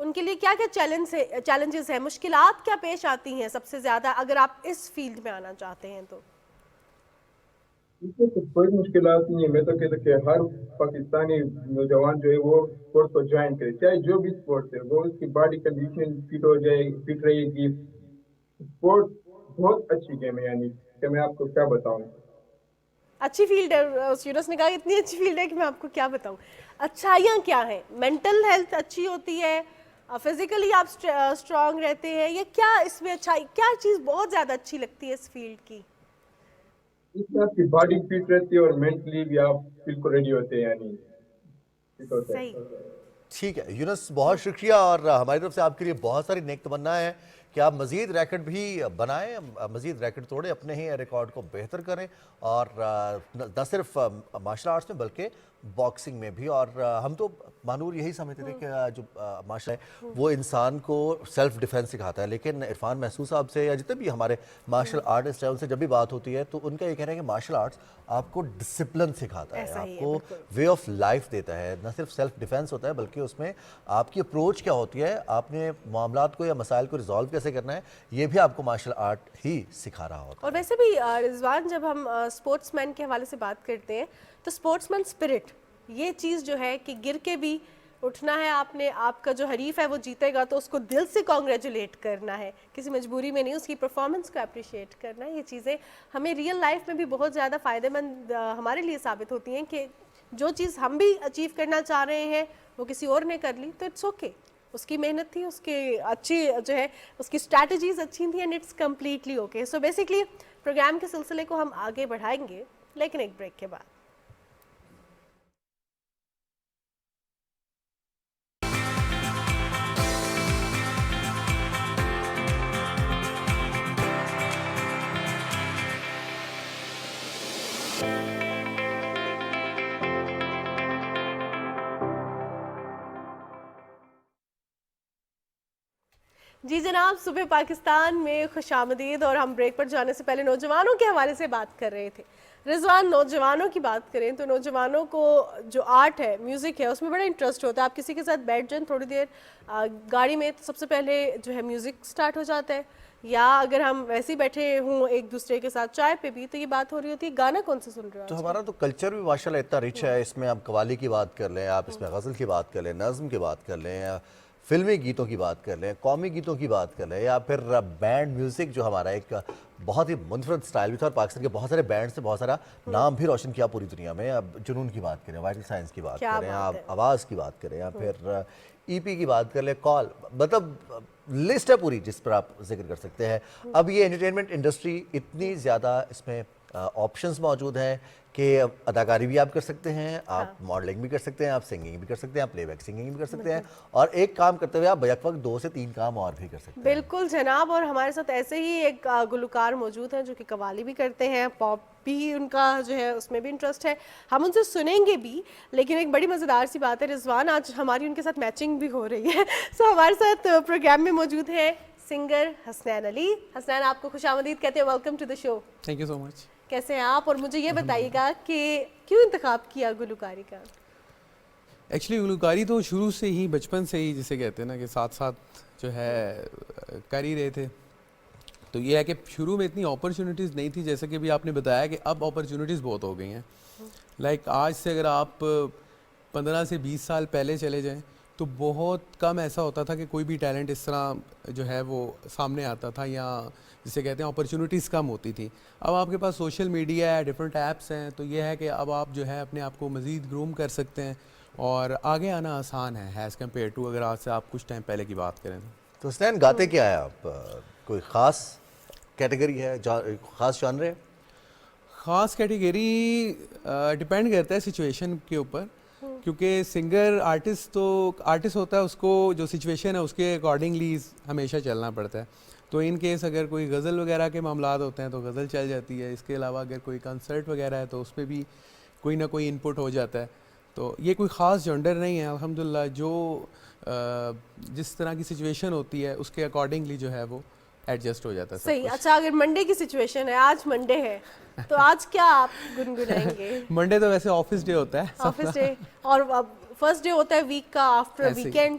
B: ان کے لیے کیا کیا چیلنجز ہیں, مشکلات کیا پیش آتی ہیں سب سے زیادہ اگر آپ اس فیلڈ میں آنا چاہتے ہیں تو؟
F: اس میں تو کوئی مشکلات نہیں ہے. میں تو کہتا کہ ہر پاکستانی نوجوان جو ہے وہ اسپورٹ کو جوائن کرے, چاہے جو بھی اسپورٹ ہے, وہ اس کی باڈی کنڈیشن فٹ ہو جائے, فٹ رہے گی. اسپورٹ بہت اچھی گیم ہے, یعنی کہ میں آپ کو کیا بتاؤں.
B: اچھی فیلڈ ہے, یونس نے کہا اتنی اچھی فیلڈ ہے کہ میں آپ کو کیا بتاؤں. اچھائیاں کیا ہیں؟ مینٹل ہیلتھ اچھی ہوتی ہے, فزیکلی آپ اسٹرانگ رہتے ہیں, یا کیا اس میں اچھائی, کیا چیز بہت زیادہ اچھی لگتی ہے اس فیلڈ کی؟
F: اس میں آپ کی باڈی فٹ رہتی ہے اور مینٹلی بھی آپ بالکل ریڈی ہوتے ہیں, یعنی فٹ ہوتے ہیں.
A: ٹھیک ہے یونس, بہت شکریہ, اور ہماری طرف سے آپ کے لیے بہت ساری نیک تمنا ہے کہ آپ مزید ریکٹ بھی بنائیں, مزید ریکٹ توڑیں, اپنے ہی ریکارڈ کو بہتر کریں, اور نہ صرف مارشل آرٹس میں بلکہ باکسنگ میں بھی. اور ہم تو مانور یہی سمجھتے تھے کہ جو مارشل ہے وہ انسان کو سیلف ڈیفینس سکھاتا ہے, لیکن عرفان محسود صاحب سے یا جتنے بھی ہمارے مارشل آرٹسٹ ہیں ان سے جب بھی بات ہوتی ہے تو ان کا یہ کہنا ہے کہ مارشل آرٹس آپ کو ڈسپلن سکھاتا ہے, آپ کو وے آف لائف دیتا ہے. نہ صرف سیلف ڈیفینس ہوتا ہے بلکہ اس میں آپ کی اپروچ کیا ہوتی ہے, آپ نے معاملات کو یا مسائل کو ریزالو کیسے کرنا ہے, یہ بھی آپ کو مارشل آرٹ ہی سکھا رہا ہوتا ہے.
B: اور ویسے بھی رضوان, جب ہم اسپورٹس مین کے حوالے سے بات کرتے ہیں تو اسپورٹس مین اسپرٹ, یہ چیز جو ہے کہ گر کے بھی اٹھنا ہے, آپ نے, آپ کا جو حریف ہے وہ جیتے گا تو اس کو دل سے کانگریچولیٹ کرنا ہے, کسی مجبوری میں نہیں, اس کی پرفارمنس کو اپریشیٹ کرنا ہے. یہ چیزیں ہمیں ریئل لائف میں بھی بہت زیادہ فائدہ مند ہمارے لیے ثابت ہوتی ہیں کہ جو چیز ہم بھی اچیو کرنا چاہ رہے ہیں وہ کسی اور نے کر لی تو اٹس اوکے, اس کی محنت تھی, اس کی اچھی جو ہے اس کی اسٹریٹجیز اچھی تھیں, and it's completely okay. So basically programme کے سلسلے کو ہم آگے بڑھائیں گے لیکن ایک بریک کے بعد. جی جناب, صبح پاکستان میں خوش آمدید. اور ہم بریک پر جانے سے پہلے نوجوانوں کے حوالے سے بات کر رہے تھے. رضوان, نوجوانوں کی بات کریں تو نوجوانوں کو جو آرٹ ہے, میوزک ہے, اس میں بڑا انٹرسٹ ہوتا ہے. آپ کسی کے ساتھ بیٹھ جائیں تھوڑی دیر گاڑی میں تو سب سے پہلے جو ہے میوزک سٹارٹ ہو جاتا ہے, یا اگر ہم ویسے ہی بیٹھے ہوں ایک دوسرے کے ساتھ چائے پہ بھی تو یہ بات ہو رہی ہوتی ہے گانا کون سے سن رہے ہو.
A: تو ہمارا تو کلچر بھی ماشاءاللہ اتنا رچ ہے, اس میں آپ قوالی کی بات کر لیں, آپ اس میں غزل کی بات کر لیں, نظم کی بات کر لیں, فلمی گیتوں کی بات کر لیں, قومی گیتوں کی بات کر لیں, یا پھر بینڈ میوزک جو ہمارا ایک بہت ہی منفرد سٹائل بھی تھا, اور پاکستان کے بہت سارے بینڈ سے بہت سارا نام بھی روشن کیا پوری دنیا میں. اب جنون کی بات کریں, وائٹل سائنس کی بات کریں, آپ آواز کی بات کریں, یا پھر ای پی کی بات کر لیں, کال, مطلب لسٹ ہے پوری جس پر آپ ذکر کر سکتے ہیں. اب یہ انٹرٹینمنٹ انڈسٹری اتنی زیادہ, اس میں آپشنز موجود ہیں کہ اداکاری بھی آپ کر سکتے ہیں, آپ ماڈلنگ بھی کر سکتے ہیں, آپ سنگنگ بھی کر سکتے ہیں, آپ پلے بیک سنگنگ بھی کر سکتے ہیں, اور ایک کام کرتے ہوئے آپ بیک وقت 2 سے 3 کام اور بھی کر سکتے ہیں.
B: بالکل جناب, اور ہمارے ساتھ ایسے ہی ایک گلوکار موجود ہیں جو کہ قوالی بھی کرتے ہیں, پاپ بھی ان کا جو ہے اس میں بھی انٹرسٹ ہے, ہم ان سے سنیں گے بھی. لیکن ایک بڑی مزیدار سی بات ہے رضوان, آج ہماری ان کے ساتھ میچنگ بھی ہو رہی ہے. سو ہمارے ساتھ پروگرام میں موجود ہے سنگر حسنین علی. حسنین, آپ کو خوش آمدید کہتے ہیں, welcome to the show.
G: Thank you so much.
B: کیسے ہیں آپ, اور مجھے یہ بتائیے گا کہ کیوں انتخاب کیا گلوکاری کا؟
G: ایکچولی گلوکاری تو شروع سے ہی, بچپن سے ہی جسے کہتے ہیں نا کہ ساتھ ساتھ جو ہے کر ہی رہے تھے. تو یہ ہے کہ شروع میں اتنی اپرچونیٹیز نہیں تھی, جیسے کہ ابھی آپ نے بتایا کہ اب اپرچونیٹیز بہت ہو گئی ہیں. لائک آج سے اگر آپ 15 سے 20 سال پہلے چلے جائیں تو بہت کم ایسا ہوتا تھا کہ کوئی بھی ٹیلنٹ اس طرح جو ہے وہ سامنے آتا تھا, یا جسے کہتے ہیں اپرچونیٹیز کم ہوتی تھی. اب آپ کے پاس سوشل میڈیا ہے, ڈفرینٹ ایپس ہیں, تو یہ ہے کہ اب آپ جو ہے اپنے آپ کو مزید گروم کر سکتے ہیں, اور آگے آنا آسان ہے ایز کمپیئر ٹو اگر آج سے آپ کچھ ٹائم پہلے کی بات کریں.
A: تو حسنین, گاتے کیا ہے آپ؟ کوئی خاص کیٹیگری ہے, خاص جانر ہے؟
G: خاص کیٹیگری ڈپینڈ کرتا ہے سچویشن کے اوپر, کیونکہ سنگر آرٹسٹ ہوتا ہے, اس کو جو سچویشن ہے اس کے اکارڈنگلی ہمیشہ چلنا پڑتا ہے. تو ان کیس اگر کوئی غزل وغیرہ کے معاملات ہوتے ہیں تو غزل چل جاتی ہے. اس کے علاوہ اگر کوئی کنسرٹ وغیرہ ہے تو اس میں بھی کوئی نہ کوئی انپٹ ہو جاتا ہے. تو یہ کوئی خاص جنڈر نہیں ہے, الحمدللہ جو جس طرح کی سچویشن ہوتی ہے اس کے اکارڈنگلی جو ہے وہ ایڈجسٹ ہو جاتا ہے.
B: صحیح. اچھا, اگر منڈے کی سچویشن ہے, آج منڈے ہے, تو آج کیا آپ گنگنائیں گے؟
G: منڈے تو ویسے آفس ڈے ہوتا ہے,
B: آفس ڈے, اور فرسٹ ڈے ہوتا ہے ویک کا آفٹر ویکینڈ,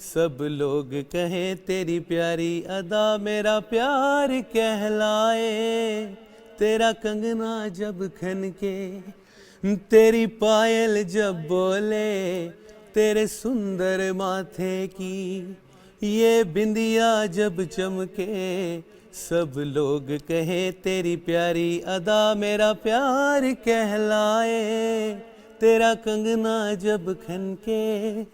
G: سب لوگ کہیں تیری پیاری ادا میرا پیار کہلائے, تیرا کنگنا جب کھن کے, تیری پائل جب بولے, تیرے سندر ماتھے کی یہ بندیا جب چمکے, سب لوگ کہیں تیری پیاری ادا میرا پیار کہلائے, تیرا کنگنا جب کھن کے,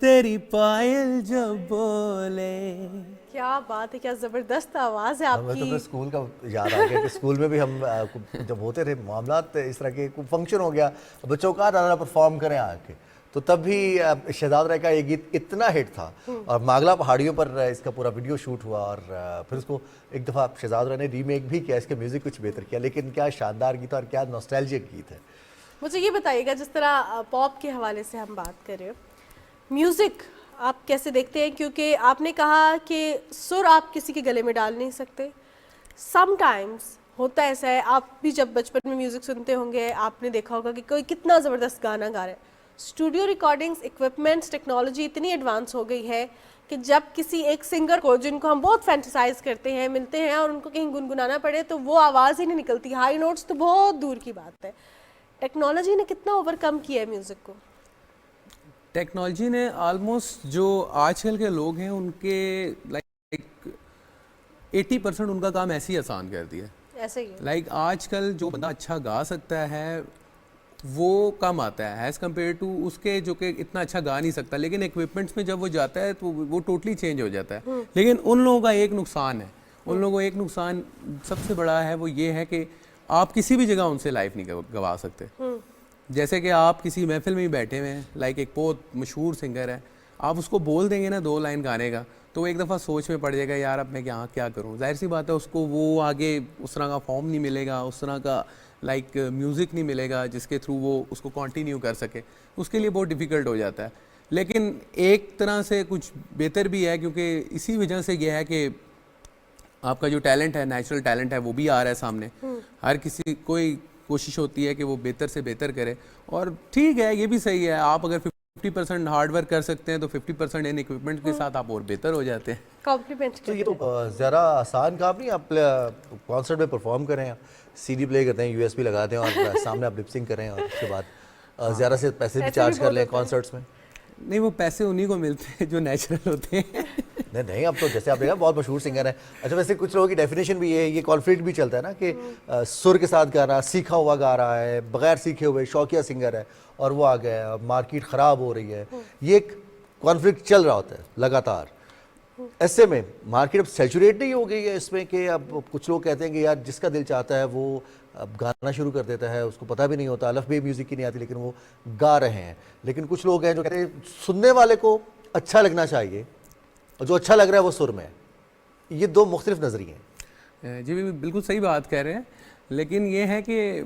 G: تیری پائل جب بولے.
B: کیا بات ہے, کیا زبردست آواز ہے آپ
A: ہمیں تو
B: کی.
A: اپنے اسکول کا یاد آ گیا کہ اسکول میں بھی ہم جب ہوتے تھے معاملات اس طرح کے, کوئی فنکشن ہو گیا, بچوں کا دادا پرفارم کریں آ کے, تو تب بھی شہزاد رائے کا یہ گیت اتنا ہٹ تھا, اور ماگلا پہاڑیوں پر اس کا پورا ویڈیو شوٹ ہوا, اور پھر اس کو ایک دفعہ شہزاد رائے نے ریمیک بھی کیا, اس کے میوزک کچھ بہتر کیا, لیکن کیا شاندار گیت اور کیا نوسٹیلجک گیت ہے.
B: مجھے یہ بتائیے گا, جس طرح پاپ کے حوالے سے ہم بات کریں, میوزک آپ کیسے دیکھتے ہیں؟ کیونکہ آپ نے کہا کہ سر آپ کسی کے گلے میں ڈال نہیں سکتے. سم ٹائمز ہوتا ایسا ہے, آپ بھی جب بچپن میں میوزک سنتے ہوں گے, آپ نے دیکھا ہوگا کہ کوئی کتنا زبردست گانا گا رہا ہے, اسٹوڈیو ریکارڈنگز, اکوپمنٹس, ٹیکنالوجی اتنی ایڈوانس ہو گئی ہے کہ جب کسی ایک سنگر کو, جن کو ہم بہت فینٹیسائز کرتے ہیں, ملتے ہیں اور ان کو کہیں گنگنانا پڑے تو وہ آواز ہی نہیں نکلتی, ہائی نوٹس تو بہت دور کی بات ہے. ٹیکنالوجی نے کتنا اوور کم کیا ہے میوزک کو؟
G: ٹیکنالوجی نے آلموسٹ جو آج کل کے لوگ ہیں ان کے لائک 80% ان کا کام ایسے ہی آسان کر دیا ہے.
B: ایسے ہی ہے.
G: لائک آج کل جو بندہ اچھا گا سکتا ہے وہ کم آتا ہے ایز کمپیئر ٹو اس کے جو کہ اتنا اچھا گا نہیں سکتا, لیکن ایکوپمنٹس میں جب وہ جاتا ہے تو وہ ٹوٹلی چینج ہو جاتا ہے. لیکن ان لوگوں کا ایک نقصان ہے, ان لوگوں کو ایک نقصان سب سے بڑا ہے, وہ یہ ہے کہ آپ کسی بھی جگہ ان سے لائف نہیں گوا سکتے. جیسے کہ آپ کسی محفل میں ہی بیٹھے ہوئے ہیں, لائک ایک بہت مشہور سنگر ہے, آپ اس کو بول دیں گے نا 2 لائن گانے کا, تو وہ ایک دفعہ سوچ میں پڑ جائے گا, یار اب میں کیا کروں. ظاہر سی بات ہے اس کو وہ آگے اس طرح کا فارم نہیں ملے گا, اس طرح کا لائک میوزک نہیں ملے گا جس کے تھرو وہ اس کو کنٹینیو کر سکے, اس کے لیے بہت ڈیفیکلٹ ہو جاتا ہے. لیکن ایک طرح سے کچھ بہتر بھی ہے, کیونکہ اسی وجہ سے یہ ہے کہ آپ کا جو ٹیلنٹ ہے, نیچرل ٹیلنٹ ہے, وہ بھی آ رہا ہے سامنے. ہر کسی کوئی کوشش ہوتی ہے کہ وہ بہتر سے بہتر کرے, اور ٹھیک ہے, یہ بھی صحیح ہے. آپ اگر 50% ہارڈ ورک کر سکتے ہیں تو 50% ان اکوپمنٹ کے ساتھ آپ اور بہتر ہو جاتے ہیں.
B: کمپلیمنٹ.
A: تو یہ تو زیادہ آسان کام نہیں, آپ کانسرٹ میں پرفارم کریں, سی ڈی پلے کرتے ہیں, یو ایس بی لگاتے ہیں اور سامنے آپ لپ سنگ کریں, اور اس کے بعد زیادہ سے پیسے بھی چارج کر لیں کانسرٹس میں.
G: نہیں, وہ پیسے انہی کو ملتے ہیں جو نیچرل ہوتے ہیں.
A: نہیں, اب تو جیسے آپ دیکھا بہت مشہور سنگر ہیں. اچھا, ویسے کچھ لوگوں کی ڈیفینیشن بھی یہ کانفلکٹ بھی چلتا ہے نا کہ سر کے ساتھ گا رہا, سیکھا ہوا گا رہا ہے, بغیر سیکھے ہوئے شوقیہ سنگر ہے, اور وہ آ گیا, مارکیٹ خراب ہو رہی ہے. یہ ایک کانفلکٹ چل رہا ہوتا ہے لگاتار. ایسے میں مارکیٹ اب سیچوریٹ نہیں ہو گئی ہے اس میں کہ اب کچھ لوگ کہتے ہیں کہ یار جس کا دل چاہتا ہے وہ اب گانا شروع کر دیتا ہے, اس کو پتہ بھی نہیں ہوتا, الف بے میوزک کی نہیں آتی, لیکن وہ گا رہے ہیں. لیکن کچھ لوگ ہیں جو کہتے ہیں سننے والے کو اچھا لگنا چاہیے, اور جو اچھا لگ رہا ہے وہ سر میں ہے. یہ 2 مختلف نظریے ہیں.
G: جی بالکل صحیح بات کہہ رہے ہیں, لیکن یہ ہے کہ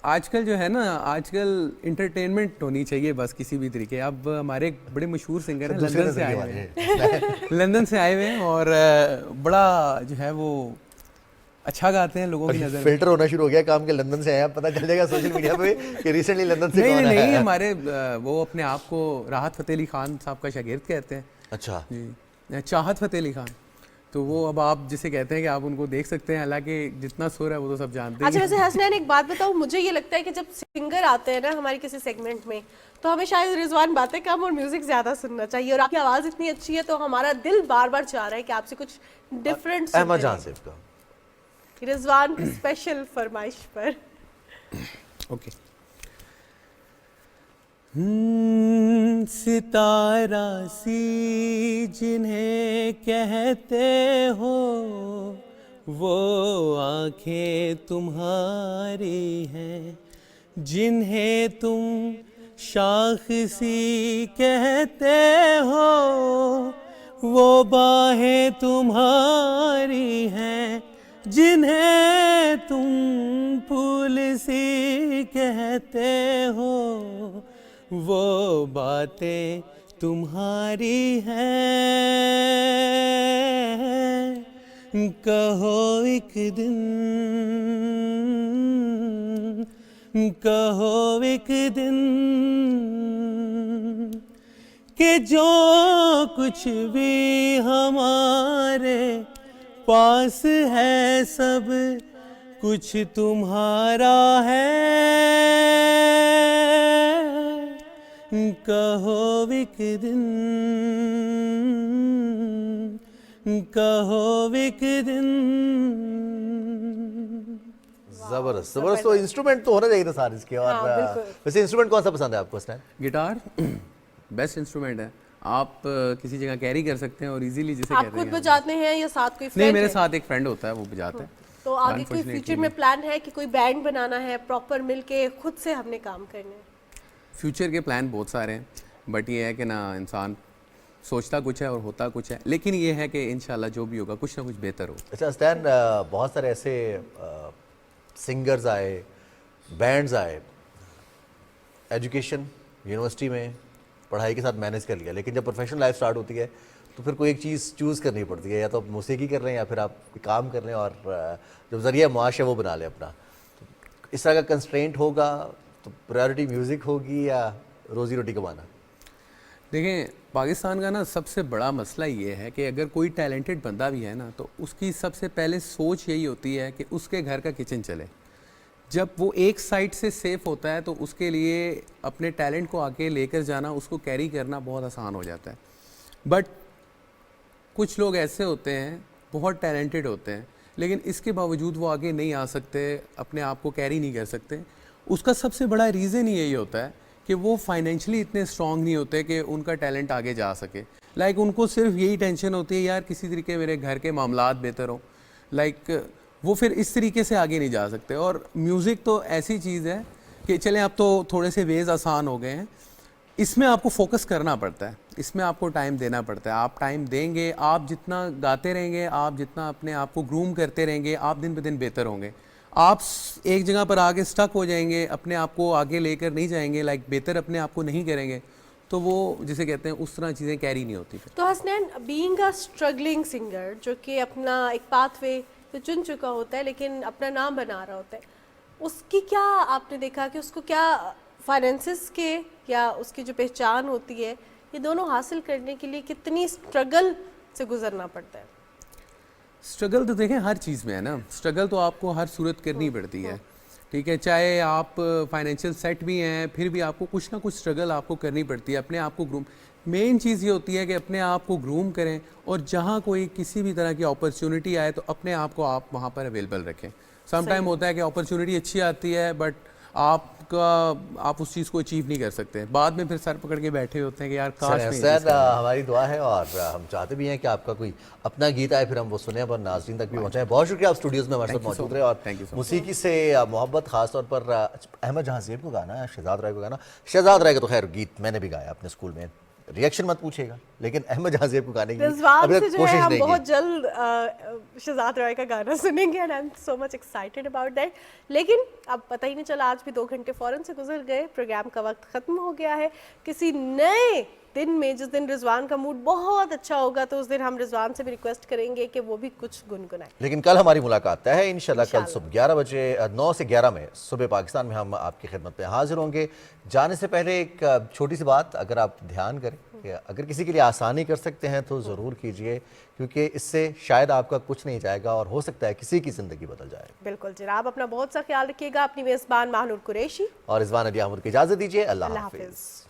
G: آج کل جو ہے نا, آج کل انٹرٹینمنٹ ہونی چاہیے بس کسی بھی طریقے. اب ہمارے ایک بڑے مشہور سنگر ہیں, لندن سے آئے ہوئے ہیں, لندن سے آئے ہوئے ہیں, اور بڑا جو ہے وہ اچھا گاتے ہیں لوگوں کی نظر میں.
A: فلٹر ہونا شروع ہو گیا کام کے لندن سے آیا, پتہ چل جائے گا سوشل میڈیا پہ کہ ریسنٹلی لندن سے کون ہے.
G: نہیں, ہمارے وہ اپنے آپ کو راحت فتح علی خان صاحب کا شاگرد کہتے ہیں.
A: اچھا
G: جی, چاہت فتح علی خان. تو وہ اب آپ جسے کہتے ہیں کہ آپ ان کو دیکھ سکتے ہیں, حالانکہ جتنا سر ہے وہ تو سب جانتے ہیں.
B: اچھا, ویسے حسنین ایک بات بتاؤ, مجھے یہ لگتا ہے کہ جب سنگر آتے ہیں نا ہماری کسی سیگمنٹ میں, تو ہمیں شاید رضوان باتیں کم اور میوزک زیادہ سننا چاہیے, اور آپ کی آواز اتنی اچھی ہے تو ہمارا دل بار بار چاہ رہا ہے کہ آپ سے کچھ ڈفرینٹ.
A: احمد جان صاحب کا
B: رضوان کی اسپیشل فرمائش پر.
G: اوکے. ستارہ سی جنہیں کہتے ہو وہ آنکھیں تمہاری ہیں, جنہیں تم شاخ سی کہتے ہو وہ باہیں تمہاری ہیں, جنہیں تم پھول سی کہتے ہو وہ باتیں تمہاری ہیں. کہو ایک دن, کہو ایک دن کہ جو کچھ بھی ہمارے پاس ہے سب کچھ تمہارا ہے. کہو ایک دن کہو ایک دن.
A: زبردست زبردست. تو انسٹرومنٹ تو ہونا چاہیے تھا سارے اس کے. اور ویسے انسٹرومنٹ کون سا پسند ہے آپ کو اس ٹائم؟
G: گٹار بیسٹ انسٹرومنٹ ہے. آپ کسی جگہ کیری کر سکتے ہیں اور ایزیلی جسے
B: آپ
G: کہتے ہیں.
B: خود بجاتے ہیں یا ساتھ کوئی
G: نہیں,
B: فرینڈ
G: میرے
B: ہے؟
G: ساتھ ایک فرینڈ ہوتا ہے, وہ بجاتا ہے.
B: تو آگے کوئی فیوچر میں پلان ہے کہ کوئی بینڈ بنانا ہے, پراپر مل کے خود سے ہم نے کام کرنا ہے؟
G: فیوچر کے پلان بہت سارے ہیں, بٹ یہ ہے کہ نا انسان سوچتا کچھ ہے اور ہوتا کچھ ہے, لیکن یہ ہے کہ انشاءاللہ جو بھی ہوگا کچھ نہ کچھ بہتر ہو.
A: اچھا اسٹین, بہت سارے ایسے سنگرز آئے, بینڈز آئے, ایجوکیشن یونیورسٹی میں پڑھائی کے ساتھ مینیج کر لیا, لیکن جب پروفیشنل لائف سٹارٹ ہوتی ہے تو پھر کوئی ایک چیز چوز کرنی پڑتی ہے, یا تو آپ موسیقی کر رہے ہیں یا پھر آپ کام کر رہے ہیں اور جو ذریعہ معاش ہے وہ بنا لیں اپنا. اس طرح کا کنسٹرینٹ ہوگا تو پرائیورٹی میوزک ہوگی یا روزی روٹی کمانا؟
G: دیکھیں, پاکستان کا نا سب سے بڑا مسئلہ یہ ہے کہ اگر کوئی ٹیلنٹڈ بندہ بھی ہے نا تو اس کی سب سے پہلے سوچ یہی ہوتی ہے کہ اس کے گھر کا کچن چلے. جب وہ ایک سائڈ سے سیف ہوتا ہے تو اس کے لیے اپنے ٹیلنٹ کو آگے لے کر جانا, اس کو کیری کرنا بہت آسان ہو جاتا ہے. بٹ کچھ لوگ ایسے ہوتے ہیں بہت ٹیلنٹڈ ہوتے ہیں, لیکن اس کے باوجود وہ آگے نہیں آ سکتے, اپنے آپ کو کیری نہیں کر سکتے. اس کا سب سے بڑا ریزن یہی ہوتا ہے کہ وہ فائنینشلی اتنے اسٹرانگ نہیں ہوتے کہ ان کا ٹیلنٹ آگے جا سکے. لائک ان کو صرف یہی ٹینشن ہوتی ہے یار کسی طریقے میرے گھر کے معاملات بہتر ہوں. لائک وہ پھر اس طریقے سے آگے نہیں جا سکتے. اور میوزک تو ایسی چیز ہے کہ چلیں اب تو تھوڑے سے ویز آسان ہو گئے ہیں, اس میں آپ کو فوکس کرنا پڑتا ہے, اس میں آپ کو ٹائم دینا پڑتا ہے. آپ ٹائم دیں گے, آپ جتنا گاتے رہیں گے, آپ جتنا اپنے آپ کو گروم کرتے رہیں گے, آپ دن بہ دن بہتر ہوں گے. آپ ایک جگہ پر آگے سٹک ہو جائیں گے, اپنے آپ کو آگے لے کر نہیں جائیں گے, لائک بہتر اپنے آپ کو نہیں کریں گے, تو وہ جسے کہتے ہیں اس طرح چیزیں کیری نہیں ہوتی.
B: تو Hasnain, being a struggling singer جو کہ اپنا ایک پاتھ وے تو چن چکا ہوتا ہے لیکن اپنا نام بنا رہا ہوتا ہے, اس کی کیا آپ نے دیکھا کہ اس کو کیا فائنینسز کے یا اس کی جو پہچان ہوتی ہے, یہ دونوں حاصل کرنے کے لیے کتنی اسٹرگل سے گزرنا پڑتا ہے؟
G: اسٹرگل تو دیکھیں ہر چیز میں ہے نا, اسٹرگل تو آپ کو ہر صورت کرنی پڑتی ہے, ٹھیک ہے, چاہے آپ فائنینشیل سیٹ بھی ہیں پھر بھی آپ کو کچھ نہ کچھ اسٹرگل آپ کو کرنی پڑتی ہے. اپنے آپ کو گروم, مین چیز یہ ہوتی ہے کہ اپنے آپ کو گروم کریں, اور جہاں کوئی کسی بھی طرح کی اپرچونٹی آئے تو اپنے آپ کو آپ وہاں پر اویلیبل رکھیں. سم ٹائم ہوتا ہے کہ اپرچونٹی اچھی آتی ہے بٹ آپ اس چیز کو اچیو نہیں کر سکتے, بعد میں پھر سر پکڑ کے بیٹھے ہوتے ہیں کہ یار کاش میں.
A: سر ہماری دعا ہے اور ہم چاہتے بھی ہیں کہ آپ کا کوئی اپنا گیت آئے پھر ہم وہ سنیں اور ناظرین تک بھی پہنچائیں. بہت شکریہ آپ اسٹوڈیوز میں ہمارے ساتھ موجود رہے, اور موسیقی سے محبت خاص طور پر احمد جہاں زیب کو گانا ہے, شہزاد رائے کو گانا. شہزاد رائے کا تو خیر گیت میں نے بھی گایا اپنے اسکول میں, ریئیکشن مت پوچھے گا, لیکن احمد جہاں زیب کو گانے کی
B: رضوان سے جو ہے ہم بہت جلد شہزاد رائے کا گانا سنیں گے, and I am so much excited about that. لیکن اب پتہ ہی نہیں چلا, آج بھی 2 گھنٹے فوراً سے گزر گئے, پروگرام کا وقت ختم ہو گیا ہے. کسی نئے دن میں جس دن رضوان کا موڈ بہت اچھا ہوگا تو اس دن ہم رضوان سے بھی ریکویسٹ کریں گے کہ وہ بھی کچھ گنگنائیں.
A: لیکن کل ہماری ملاقات طے ہے انشاءاللہ, کل صبح 11 بجے 9 سے 11 میں صبح پاکستان میں ہم آپ کی خدمت میں حاضر ہوں گے. جانے سے پہلے ایک چھوٹی سی بات, اگر آپ دھیان کریں کہ اگر کسی کے لیے آسانی کر سکتے ہیں تو ضرور کیجئے, کیونکہ اس سے شاید آپ کا کچھ نہیں جائے گا اور ہو سکتا ہے کسی کی زندگی بدل جائے. بالکل
B: جناب, اپنا بہت سا خیال رکھیے گا. اپنی میزبان ماہنور قریشی
A: اور رضوان علی احمد کی اجازت دیجیے. اللہ حافظ.